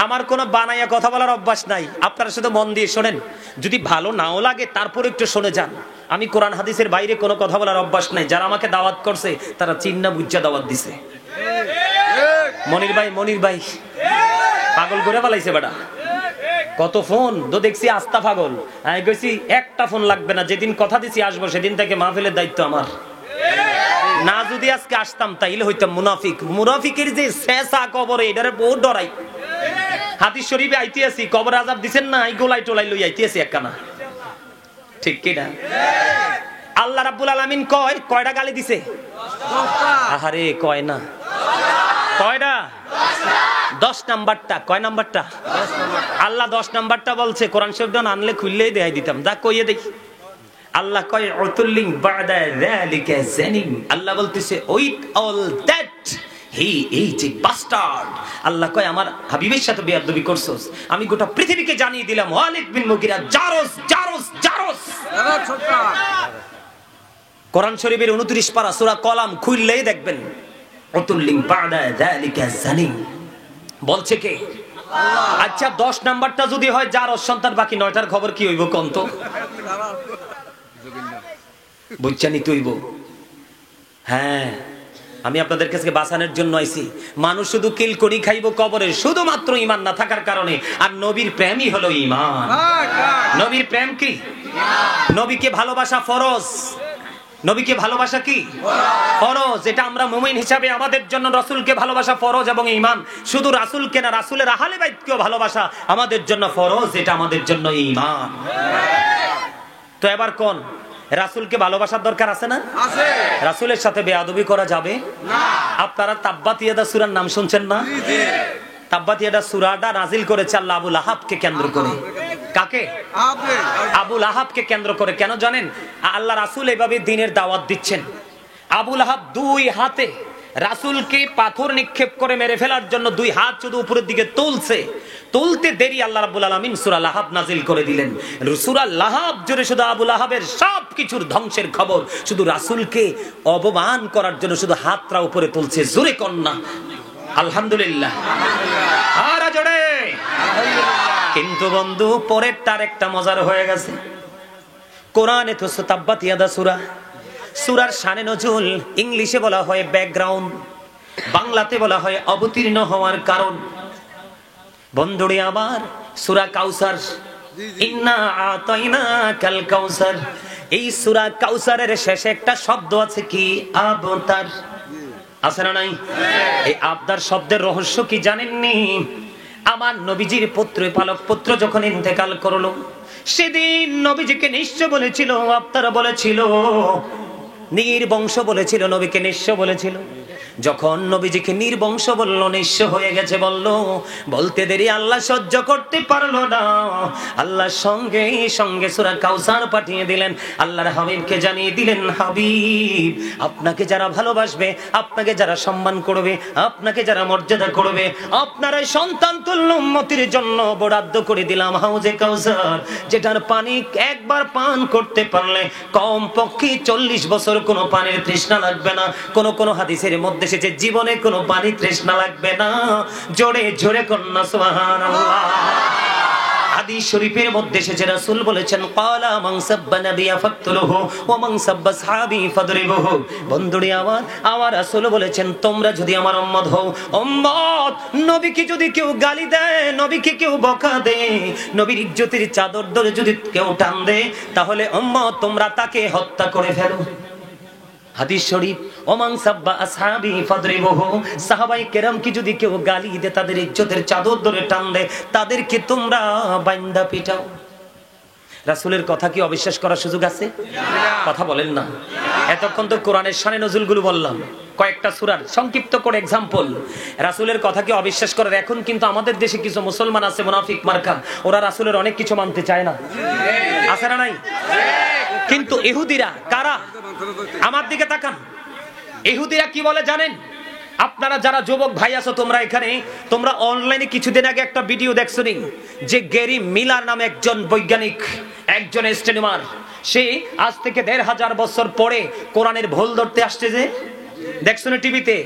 A: আমার কোনো বানাইয়া কথা বলার অভ্যাস নাই, আপনারা শুধু মন দিয়ে শোনেন। যদি ভালো নাও লাগে তারপর একটু শুনে যান। আমি কোরআন হাদিসের বাইরে কোনো কথা বলার অভ্যাস নাই। যারা আমাকে দাওয়াত করছে তারা চিন্না বুঝা দাওয়াত দিছে। মনির ভাই পাগল করে ফেলাইছে বেটা। কত ফোন তো দেখছি আস্তা পাগল। আমি কইছি একটা ফোন লাগবে না, যেদিন কথা দিছি আসবো সেদিন থেকে মাহফিলের দায়িত্ব আমার। না যদি আজকে আসতাম তাইলে হইতাম মুনাফিক। মুনাফিকের যে শেষা কবরে এটারে বহুত ডরাই। হাদিস শরীফে আইতে আছি, কবর আযাব দিবেন না, এই গোলাই টোলাই লই আইতে আছি একখানা। ঠিক কি না? আল্লাহ রাব্বুল আলামিন কয়টা গালি দিছে? 10টা। আহারে কয় না, কয়টা? 10 নাম্বারটা। কয় নাম্বারটা? 10 নাম্বার। আল্লাহ 10 নাম্বারটা বলছে। কোরআন শরীফটা আনলে খুললেই দেখাই দিতাম। যা কইয়ে দেখি। আল্লাহ কয় উতুল্লিং বাদা যালিকা জানিম। আল্লাহ বলতেছে with all that he is a bastard. আল্লাহ কয় আমার হাবিবের সাথে বেয়াদবি করছস, আমি গোটা পৃথিবীকে জানিয়ে দিলাম ওয়ালিদ বিন মুগীরা জারস জারস জারস। কোরআন শরীফের 29 পারা সূরা কলাম খুললেই দেখবেন উতুল্লিং বাদা যালিকা জানিম বলছে কে? আল্লাহ। আচ্ছা 10 নাম্বারটা যদি হয় জারস সন্তান, বাকি 9টার খবর কি হইব কোন তো? বুঝছানি তুইব। হ্যাঁ, আমি আপনাদের কাছে বাঁচানোর জন্য আইছি। মানুষ শুধু কিলকড়ি খাইব কবরে শুধুমাত্র ঈমান না থাকার কারণে। আর নবীর প্রেমই হলো ঈমান। নবীর প্রেম কি? নবীকে ভালোবাসা ফরজ। নবীকে ভালোবাসা কি? ফরজ। এটা আমরা মুমিন হিসাবে আমাদের জন্য রাসূলকে ভালোবাসা ফরজ এবং ঈমান। শুধু রাসূলকে না, রাসূলের আহলে বাইতকেও ভালোবাসা আমাদের জন্য ফরজ, এটা আমাদের জন্য ঈমান। তো এবার কোন রাসূলকে ভালোবাসার দরকার আছে না? আছে। রাসূলের সাথে বেয়াদবি করা যাবে না। আপনারা তাব্বাত ইয়াদা সূরার নাম শুনছেন না? জি। তাব্বাত ইয়াদা সূরাটা নাজিল করেছে আল্লাহ আবু লাহাবকে কেন্দ্র করে। কাকে? আবু লাহাবকে কেন্দ্র করে। কেন জানেন? আল্লাহ রাসূল এইভাবে দ্বীনের দাওয়াত দিচ্ছেন। আবু লাহাব 2 হাতে রাসূলকে পাথর নিক্ষেপ করে মেরে ফেলার জন্য 2 হাত শুধু উপরের দিকে তুলছে। তুলতে দেরি আল্লাহ রাব্বুল আলামিন সূরা লাহাব নাজিল করে দিলেন। সূরা লাহাব জুড়ে শুধু আবু লাহাবের সবকিছুর ধ্বংসের খবর। শুধু রাসূলকে অপমান করার জন্য শুধু হাতটা উপরে তুলছে। জোরে কন্যা আলহামদুলিল্লাহ। আর জোরে আলহামদুলিল্লাহ। কিন্তু বন্ধু পরের তার একটা মজার হয়ে গেছে। কোরআনে তো তাব্বাত ইয়াদা সূরা, সূরার শানে নজুল ইংলিশে বলা হয় ব্যাকগ্রাউন্ড, বাংলাতে বলা হয় অবতীর্ণ হওয়ার কারণ। বন্ধুরে আমার সূরা কাউসার, ইন্না আতাইনাকাল কাউসার, এই সূরা কাউসারের শেষে একটা শব্দ আছে কি? আবতার। আছে না নাই? এই আবতার শব্দের রহস্য কি জানেননি? আমার নবীজির পুত্র পালক পুত্র যখন ইন্তেকাল করলো সেদিন নবীজিকে নিঃস্ব বলেছিল, আবতার বলেছিল, নির্বংশ বলেছিল, নবীকে নিঃস্ব বলেছিল। যখন নবীজিকে নির্বংশ বলল, নিঃস্ব হয়ে গেছে বলল, বলতে দেরি আল্লাহ সহ্য করতে পারলো না। আল্লাহ সঙ্গে সঙ্গে সূরা কাউসার পাঠিয়ে দিলেন। আল্লাহর হাবিবকে জানিয়ে দিলেন, হাবিব আপনাকে যারা ভালোবাসবে, আপনাকে যারা সম্মান করবে, আপনাকে যারা মর্যাদা করবে, আপনার এই সন্তান তুল্য উম্মতের জন্য বরাদ্দ করে দিলাম হাউজে কাউসার, যেটার পানি একবার পান করতে পারলে কম পক্ষে 40 বছর কোনো পানির তৃষ্ণা লাগবে না। কোন হাদিসের মধ্যে এসেছে জীবনে কোনো পানি তৃষ্ণা লাগবে না। জোরে জোরে কন্যা সুবহানাল্লাহ। হাত হাদিস শরীফের মধ্যে এসেছে রাসূল বলেছেন ক্বালা মান সাব্বা নাবিয়া ফাকতুলহু ওয়া মান সাব্বা সাহাবী ফাদরিবহু। বন্ধুরে আমার রাসূল বলেছেন তোমরা যদি আমার উম্মত হও, উম্মত নবীকে যদি কেউ গালি দেয়, নবীকে কেউ বকা দেয়, নবীর ইজ্জতের চাদর ধরে যদি কেউ টান দেয়, তাহলে উম্মত তোমরা তাকে হত্যা করে ফেলো। হাদিস শরীফ ওমান সাব্বা আসহাবি ফাদরিবহু, সাহাবায়ে কেরামকে যদি কেউ গালি দেয়, তাদের ইজ্জতের চাদর ধরে টান দেয়, তাদেরকে তোমরা বাইন্দা পিটাও। রাসূলের কথা কি অবিশ্বাস করার সুযোগ আছে? কথা বলেন না। এতক্ষণ তো কোরআনের শানে নজুলগুলো বললাম, কয়েকটা সূরার সংক্ষিপ্ত করে एग्जांपल। রাসূলের কথা কি অবিশ্বাস করার? এখন কিন্তু আমাদের দেশে কিছু মুসলমান আছে মুনাফিক মার্কা, ওরা রাসূলের অনেক কিছু মানতে চায় না, আছে না নাই? কিন্তু ইহুদিরা কারা? আমার দিকে তাকান। ইহুদিরা কি বলে জানেন? আপনারা যারা যুবক ভাই আছো তোমরা এখানে, তোমরা অনলাইনে কিছুদিন আগে একটা ভিডিও দেখছনি যে গ্যারি মিলার নামে একজন বৈজ্ঞানিক, একজন অ্যাস্ট্রোনমার, সে আজ থেকে ১৫০০ বছর পরে কোরআনের ভুল ধরতে আসছে। যে দেখছনি টিভিতে,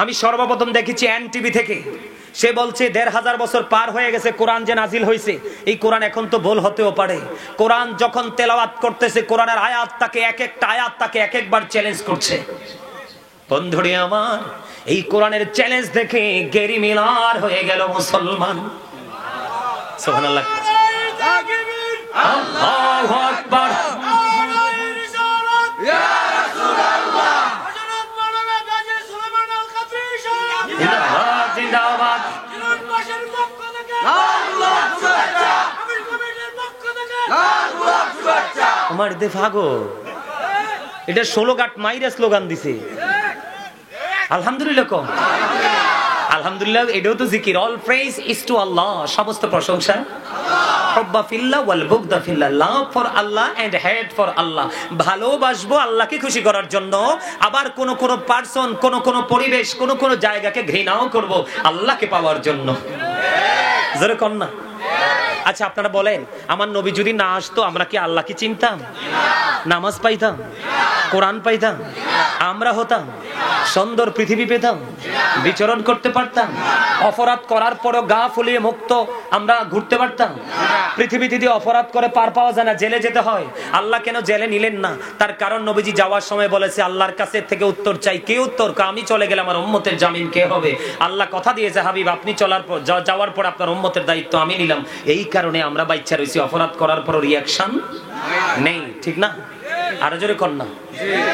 A: আমি সর্বপ্রথম দেখেছি এনটিভি থেকে। সে বলছে ১৫০০ বছর পার হয়ে গেছে কোরআন যে নাজিল হয়েছে, এই কোরআন এখন তো ভুল হতেও পারে। কোরআন যখন তেলাওয়াত করতেছে, কোরআনের আয়াত তাকে এক একটা আয়াত তাকে এক একবার চ্যালেঞ্জ করছে। বন্ধুরে আমার, এই কোরআনের চ্যালেঞ্জ দেখে গ্যারি মিলার হয়ে গেল মুসলমান। সুবহানাল্লাহ, আল্লাহু আকবার। ইয়া রাসূলুল্লাহ, জিন্দাবাদ জিন্দাবাদ। আমার দে ভাগো, এটা 16 গাট মাইরা স্লোগান দিছে। আলহামদুলিল্লাহ কম, আলহামদুলিল্লাহ, এটাও তো জিকির। অল প্রেজ ইজ টু আল্লাহ, সমস্ত প্রশংসা। হুব্বা ফিল্লাহ ওয়াল বুগদা ফিল্লাহ, লাভ ফর আল্লাহ এন্ড হেট ফর আল্লাহ। ভালোবাসবো আল্লাহকে খুশি করার জন্য, আবার কোন কোন পারসন, কোন কোন পরিবেশ, কোন কোন জায়গাকে ঘৃণাও করব আল্লাহকে পাওয়ার জন্য। জোরে কর না। আচ্ছা আপনারা বলেন, আমার নবী যদি না আসতো আমরা কি আল্লাহকে চিনতাম? নামাজ পাইতাম? কোরআন পাইতাম? আমরা হতাম সুন্দর পৃথিবী পেতাম? বিচরণ করতে পারতাম? অপরাধ করার পরও গা ফুলিয়ে মুক্ত আমরা ঘুরতে পারতাম? পৃথিবীতে যদি অপরাধ করে পার পাওয়া যায় না, জেলে যেতে হয়। আল্লাহ কেন জেলে নিলেন না? তার কারণ নবীজি যাওয়ার সময় বলেছে আল্লাহর কাছে থেকে উত্তর চাই। কে উত্তর? আমি চলে গেলে আমার উম্মতের জামিন কে হবে? আল্লাহ কথা দিয়েছে হাবিব আপনি যাওয়ার পর আপনার উম্মতের দায়িত্ব আমি নিলাম। এই কারণে আমরা বাচ্চা রয়েছি, অপরাধ করার পর রিয়াকশন নেই, ঠিক না? আরো জোরে কর না।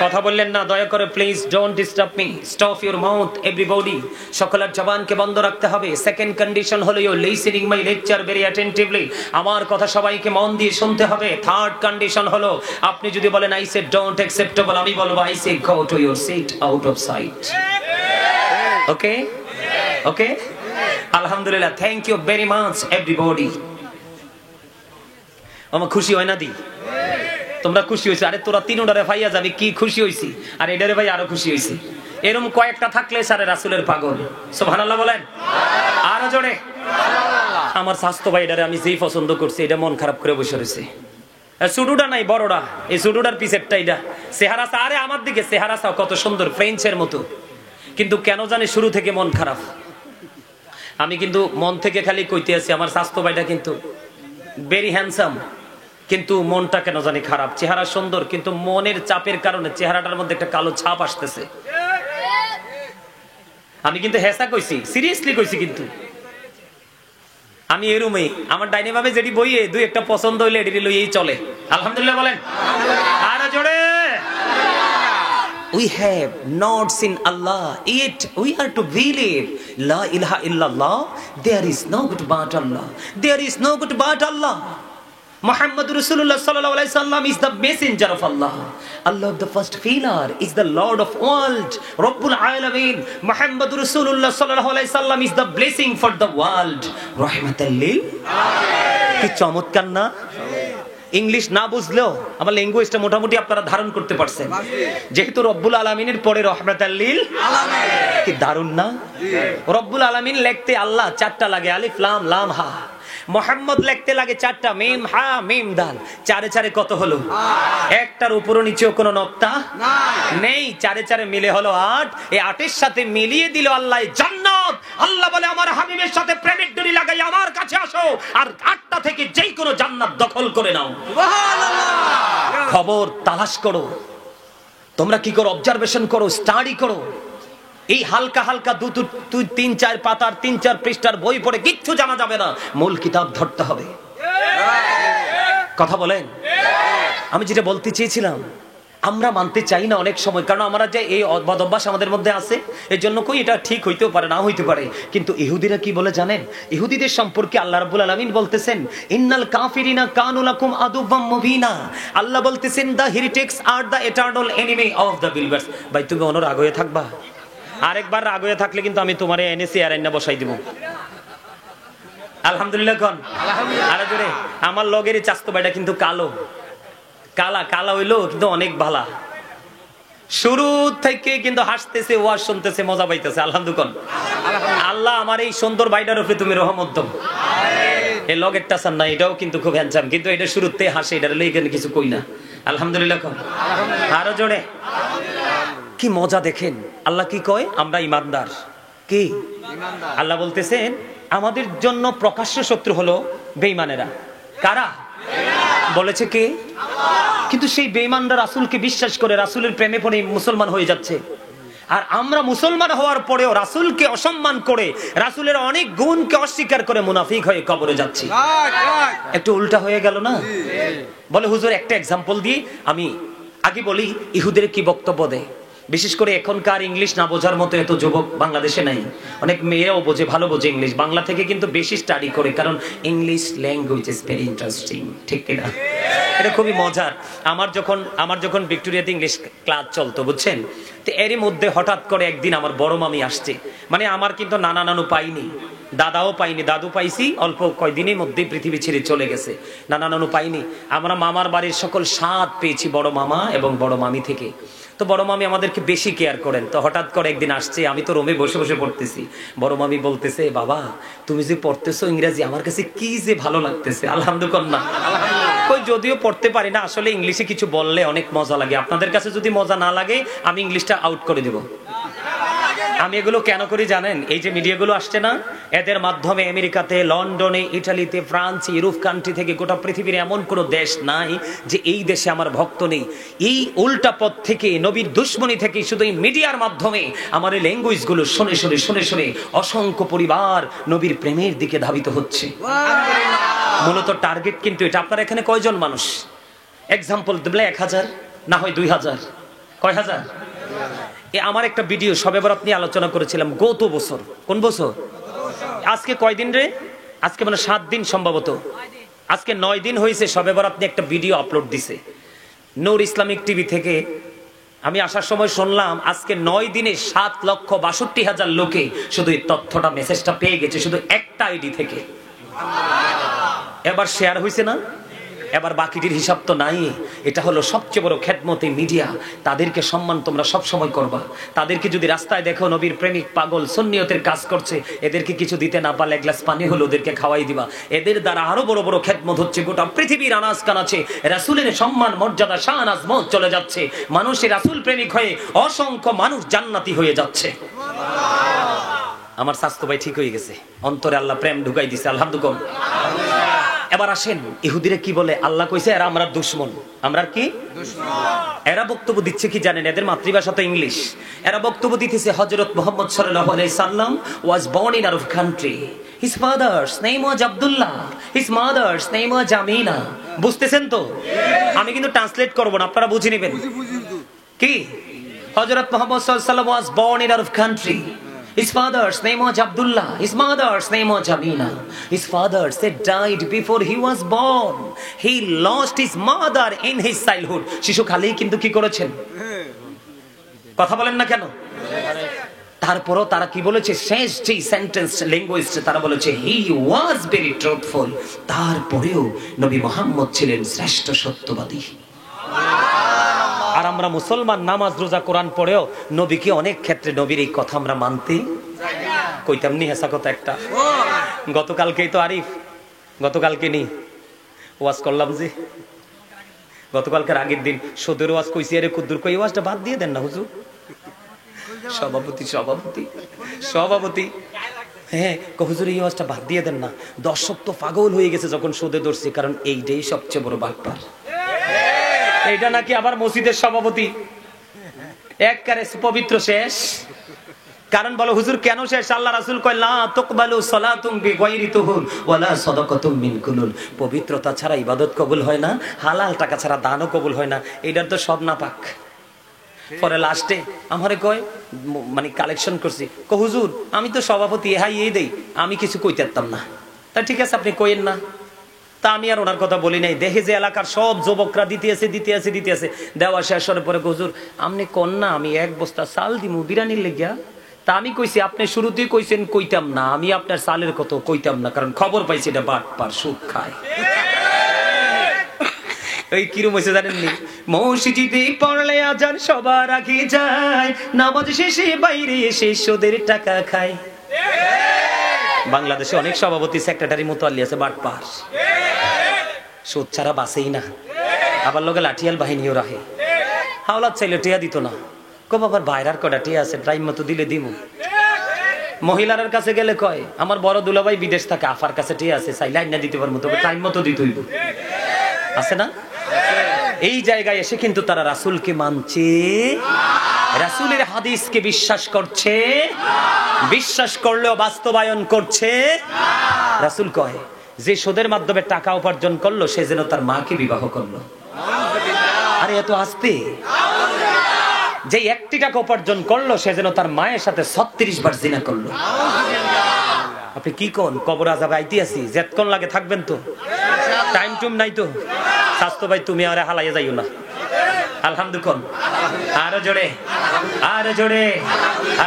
A: কথা বললেন না, দয়া করে please don't disturb me, stop your mouth everybody. সকলের জবানকে বন্ধ রাখতে হবে। সেকেন্ড কন্ডিশন হলো you listening my lecture very attentively, আমার কথা সবাইকে মন দিয়ে শুনতে হবে। থার্ড কন্ডিশন হলো আপনি যদি বলেন আই সে ডোন্ট অ্যাকসেপ্টেবল, আমি বলবো I say go to your seat out of sight. Okay okay, আলহামদুলিল্লাহ, thank you very much everybody. আমার খুশি হয় না দি? তোমরা খুশি হয়েছে? আরে তোরা তিনটারে ভাইয়া যাবি, কি খুশি হয়েছি। আর এটারে ভাই আরো খুশি হয়েছি। এরকম কয়েকটা থাকলে সারে রাসূলের পাগল। সুবহানাল্লাহ বলেন আরো জোরে। আমার স্বাস্থ্য ভাই এটারে আমি যেই পছন্দ করছি, এটা মন খারাপ করে বসে রয়েছে। সুডুটা নাই বড়টা, এই সুডুটার পিছেরটা এটা চেহারা। আরে আমার দিকে চেহারা কত সুন্দর, ফ্রেঞ্চের মতো, কিন্তু কেন জানি শুরু থেকে মন খারাপ। আমি কিন্তু মন থেকে খালি কইতে আছি আমার স্বাস্থ্য ভাইটা কিন্তু ভেরি হ্যান্ডসাম, কিন্তু মনটা কেন জানি খারাপ। চেহারা সুন্দর কিন্তু মনের চাপের কারণে চেহারাটার মধ্যে একটা কালো ছাপ আসতেছে। আমি কিন্তু হেসা কইছি, সিরিয়াসলি কইছি। কিন্তু আমি এরুমই, আমার ডাইনে ভাবে যেটি বইয়ে দুই একটা পছন্দ হইলে এটি লইয়েই চলে। আলহামদুলিল্লাহ বলেন আরো জোরে। We have not seen Allah, yet we are to believe La ilaha illallah, there is no good but Allah, there is no good but Allah. Muhammad Rasulullah sallallahu alaihi wasallam is the messenger of Allah. Allah the first pillar is the Lord of world, Rabbul Alamin. Muhammad Rasulullah sallallahu alaihi wasallam is the blessing for the world, rahmatan lil alamin. কি চমৎকার না? English না বুঝলেও আমার ল্যাঙ্গুয়েজটা মোটামুটি আপনারা ধারণ করতে পারছেন, যেহেতু রব্বুল আলামিনের পরে রহমাতাল লিল আলামিন। কি দারুণ না? রব্বুল আলামিন লিখতে আল্লাহ চারটা লাগে, আলিফ লাম লাম হা। মোহাম্মদ লিখতে লাগে 4টা মিম হা মিম দাল, চারে চারে কত হলো? একটার উপর নিচেও কোনো নক্তা নেই, চারে চারে মিলে হলো 8। এই 8-এর সাথে মিলিয়ে দিল আল্লাহ জান্নাত। আল্লাহ বলে আমার হাবিবের সাথে প্রেমের ডুরি লাগাই আমার কাছে আসো, আর 8টা থেকে যেই কোনো জান্নাত দখল করে নাও। সুবহানাল্লাহ। খবর তালাশ করো, তোমরা কি করো? অবজারভেশন করো, স্টাডি করো। এই হালকা হালকা 2-3-4 পাতার 3-4 পৃষ্ঠার বই পড়ে কিচ্ছু জানা যাবে না, মূল কিতাব ধরতে হবে। কথা বলেন? আমি যেটা বলতে চেয়েছিলাম, আমরা মানতে চাই না অনেক সময়, কারণ আমরা যে এই বদ অভ্যাস আমাদের মধ্যে আছে, এর জন্য কই এটা ঠিক হইতেও পারে, না হইতে পারে। কিন্তু ইহুদিরা কি বলে জানেন? ইহুদিদের সম্পর্কে আল্লাহ রাব্বুল আলামিন বলতেছেন, ইন্নাল কাফিরিনা কানু লাকুম আদুওয়াম মুবিনা। আল্লাহ বলতেছেন, the heretics are the eternal enemy of the believers. ভাই তুমি অন্য রাগ হয়ে থাকবা? আরেকবার রাগ হয়ে থাকলে কিন্তু আমি তোমারে এনেছি আর এনে বসাই দিব। আলহামদুলিল্লাহ কোন? আরে জোরে। আমার লগের চাস্তো ভাইটা কিন্তু কালো, কালা কালা হইলো কিন্তু অনেক ভালা। শুরু থেকে কিন্তু হাসতেছে, ওয়াজ শুনতেছে, মজা পাইতেছে। আলহামদুলিল্লাহ। আল্লাহ আমার এই সুন্দর ভাইটার উপরে তুমি রহমত দাও। এই লগের টাসান না, এটাও কিন্তু খুব হ্যান্ডসাম, কিন্তু এটা শুরুতে হাসে, এটা এখানে কিছু কই না। আলহামদুলিল্লাহ কোন? আরো জোরে। কি মজা দেখেন, আল্লাহ কি কয়? আমরা ইমানদার। কি আল্লাহ বলতেছেন আমাদের জন্য প্রকাশ্য শত্রু হলো বেঈমানেরা। কারা বলেছে? কে? কিন্তু সেই বেঈমানরা রাসূলকে বিশ্বাস করে রাসূলের প্রেমে পড়ে মুসলমান হয়ে যাচ্ছে, আর আমরা মুসলমান হওয়ার পরেও রাসূলকে অসম্মান করে, রাসূলের অনেক গুণকে অস্বীকার করে মুনাফিক হয়ে কবরে যাচ্ছি। একটু উল্টা হয়ে গেল না? বলে হুজুর একটা এক্সাম্পল দিয়ে আমি আগে বলি, ইহুদের কি বক্তব্য দেয়। বিশেষ করে এখনকার ইংলিশ না বোঝার মতো এত যুবক বাংলাদেশে নাই, অনেক মেয়েরাও বোঝে, ভালো বোঝে ইংলিশ, বাংলা থেকে কিন্তু বেশি স্টাডি করে, কারণ English language is very interesting, ঠিক কিনা? এটা খুবই মজার। আমার যখন ভিক্টোরিয়াতে ইংলিশ ক্লাস চলতো, বুঝছেন, তো এরই মধ্যে হঠাৎ করে একদিন আমার বড় মামি আসছে। মানে আমার কিন্তু নানা নানু পাইনি, দাদাও পাইনি, দাদু পাইছি অল্প কয়দিনের মধ্যেই পৃথিবী ছেড়ে চলে গেছে, নানা নানু পাইনি। আমরা মামার বাড়ির সকল স্বাদ পেয়েছি বড় মামা এবং বড় মামি থেকে। তো বড় মামি আমাদেরকে বেশি কেয়ার করেন। তো হঠাৎ করে একদিন আসছে, আমি তো রুমে বসে বসে পড়তেছি, বড় মামি বলতেছে, বাবা তুমি যে পড়তেছো ইংরেজি, আমার কাছে কি যে ভালো লাগতেছে। আলহামদুলিল্লাহ। কই যদিও পড়তে পারি না, আসলে ইংলিশে কিছু বললে অনেক মজা লাগে। আপনাদের কাছে যদি মজা না লাগে আমি ইংলিশটা আউট করে দেব। আমি এগুলো কেন করি জানেন? এই যে মিডিয়াগুলো আসছে না, এদের মাধ্যমে আমেরিকাতে, লন্ডনে, ইটালিতে, ফ্রান্স, ইউরোপ কান্ট্রি থেকে গোটা পৃথিবীর এমন কোনো দেশ নাই যে এই দেশে আমার ভক্ত নেই। এই উল্টা পথ থেকে, নবীর দুশ্মনী থেকে, শুধু এই মিডিয়ার মাধ্যমে আমার এই ল্যাঙ্গুয়েজগুলো শুনে শুনে শুনে শুনে অসংখ্য পরিবার নবীর প্রেমের দিকে ধাবিত হচ্ছে। মূলত টার্গেট কিন্তু এটা। আপনার এখানে কয়জন মানুষ? এক্সাম্পল দিলে 1000 না হয় 2000, কয় হাজার? আমার একটা ভিডিও সবে বরাত নিয়ে আলোচনা করেছিলাম গত বছর। কোন বছর? আজকে কয়দিন রে? আজকে মানে 7 দিন সম্ভবত, আজকে 9 দিন হয়েছে সবে বরাত নিয়ে একটা ভিডিও আপলোড দিছে নূর ইসলামিক টিভি থেকে। আমি আসার সময় শুনলাম আজকে 9 দিনে 7,62,000 লোকে শুধু এই তথ্যটা, মেসেজটা পেয়ে গেছে শুধু একটা আইডি থেকে। এবার শেয়ার হয়েছে না? এবার বাকিটির হিসাব তো নাই। এটা হলো সবচেয়ে বড় খেদমতে মিডিয়া। তাদেরকে সম্মান তোমরা সব সময় করবা। তাদেরকে যদি রাস্তায় দেখো নবীর প্রেমিক পাগল সুন্নিয়তের কাজ করছে, এদেরকে কিছু দিতে না পারলে এক গ্লাস পানি হলো ওদেরকে খাওয়াই দিবা। এদের দ্বারা আরো বড় বড় খেদমত হচ্ছে। গোটা পৃথিবীর আনাজ কানাচে রাসূলের সম্মান, মর্যাদা, শান, আজমত চলে যাচ্ছে। মানুষের রাসূল প্রেমিক হয়ে অসংখ্য মানুষ জান্নাতি হয়ে যাচ্ছে। আমার স্বাস্থ্য ভাই ঠিক হয়ে গেছে, অন্তরে আল্লাহ প্রেম ঢুকাই দিছে। আলহামদুলিল্লাহ। এবার আসেন, ইহুদিরা কি বলে? আল্লাহ কইছে এরা আমরা দুশমন। আমরা কি দুশমন? এরা বক্তব্য দিচ্ছে কি জানেন? এদের মাতৃভাষা তো ইংলিশ। এরা বক্তব্য দিতেছে হযরত মুহাম্মদ সাল্লাল্লাহু আলাইহি সাল্লাম was born in Arab country. His father's name was Abdullah. His mother's name was Amina. বুঝতেছেন তো? আমি কিন্তু ট্রান্সলেট করব না, আপনারা বুঝে নেবেন। কি? হযরত মুহাম্মদ সাল্লাল্লাহু আলাইহি সাল্লাম was born in Arab country. His father's name was Abdullah. His mother's name was Amina. His father said died before he was born. He lost his mother in his childhood. শিশু কালেই কিন্তু কি করেছেন? কথা বলেন না কেন? তারপরও তারা কি বলেছে? শেষ যে সেন্টেন্স ল্যাঙ্গুয়েজ তারা বলেছে he was very truthful. তারপরেও নবী মুহাম্মদ ছিলেন শ্রেষ্ঠ সত্যবাদী। আর আমরা মুসলমান নামাজ রোজা কোরআন পড়েও নবীকে অনেক ক্ষেত্রে নবীর এই কথা আমরা মানতে কইতাম নি। হেসা কথা একটা। গতকালকেই তো আরিফ গতকালকে নি ওয়াজ করলাম যে, গতকালকার আগের দিন সুদের ওয়াজ কইছি, আরে কুদ্দুর কই ওয়াজটা বাদ দিয়ে দেন না হুজুর। সভাপতি হ্যাঁ হুজুর এই ওয়াজটা বাদ দিয়ে দেন না। দর্শক তো পাগল হয়ে গেছে যখন সুদে ধরছে, কারণ এইটাই সবচেয়ে বড় বাটপার। এইটা নাকি আবার মসজিদের সভাপতি একবারে পবিত্র শেষ। কারণ বলো হুজুর কেন শেষ? আল্লাহ রাসূল কয় লা তুকবালু সালাতুম বিগাইরি তুহুর ওয়ালা সাদাকাতুম মিন কুলুল। পবিত্রতা ছাড়া ইবাদত কবুল হয় না, হালাল টাকা ছাড়া দানও কবুল হয় না। এটার তো সব নাপাক। পরে লাস্টে আমারে কয়, মানে কালেকশন করছি, হুজুর আমি তো সভাপতি, হাই এই দেই, আমি কিছু কইতে পারতাম না। তা ঠিক আছে আপনি কইেন না। তা আমি আর ওনার কথা বলি নাই। দেখে যে এলাকার সব যুবকরা দিতে আছে দেওয়া শেষ হওয়ার পরে হুজুর আপনি কোন না আমি এক বস্তা চাল দিমু বিরিয়ানির লেগিয়া। তা আমি কইছি আপনি শুরুতেই কইছেন কইতাম না, আমি আপনার চালের কত কইতাম না, কারণ খবর পাইছি এটা বাটপার সুদ খায়। এই কিরম হয়েছে জানেননি? মসজিদে পড়লে আজান সবার আগে যায়, নামাজ শেষে বাইরে এসে সুদের টাকা খায়। বাংলাদেশে অনেক সভাপতি সেক্রেটারি মোতাল্লি আছে বাটপার, সুদ ছাড়া বাঁচেই না। আবার লোকে লাঠিয়াল বাহিনীও রাখে। হাওলাত চাইলে টিয়া দিত না, কব আবার বাইরার কটা টিয়া আছে টাইম মতো দিলে দিমু। মহিলার কাছে গেলে কয় আমার বড় দুলাভাই বিদেশ থাকে, আফার কাছে টিয়া আছে চাইলে আইনা দিতে পারবো, তবে টাইম মতো দিতে হইব। আছে না? এই জায়গায় এসে কিন্তু তারা রাসূলকে মানছে, রাসূলের হাদিসকে বিশ্বাস করছে, বিশ্বাস করলেও বাস্তবায়ন করছে। রাসূল কয় যে সুদের মাধ্যমে টাকা উপার্জন করলো সে যেন তার মাকে বিবাহ করলো। আরে এত আস্তে। যে একটি টাকা উপার্জন করলো সে যেন তার মায়ের সাথে 36 বার জিনা করলো। আপনি কি কোন? কবর আযাব আইতে আছি, যেতক্ষণ লাগে থাকবেন তো, টাইম টুম নাই তো। স্বাস্থ্য ভাই তুমি আরে হালাইয়া যাইও না। আলহামদুলিল্লাহ, আরো জোরে, আরো জোরে,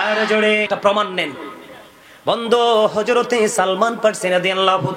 A: আরো জোরে। একটা প্রমাণ নেন। বন্ধ হযরতে সালমান ফারসি রাদিয়াল্লাহু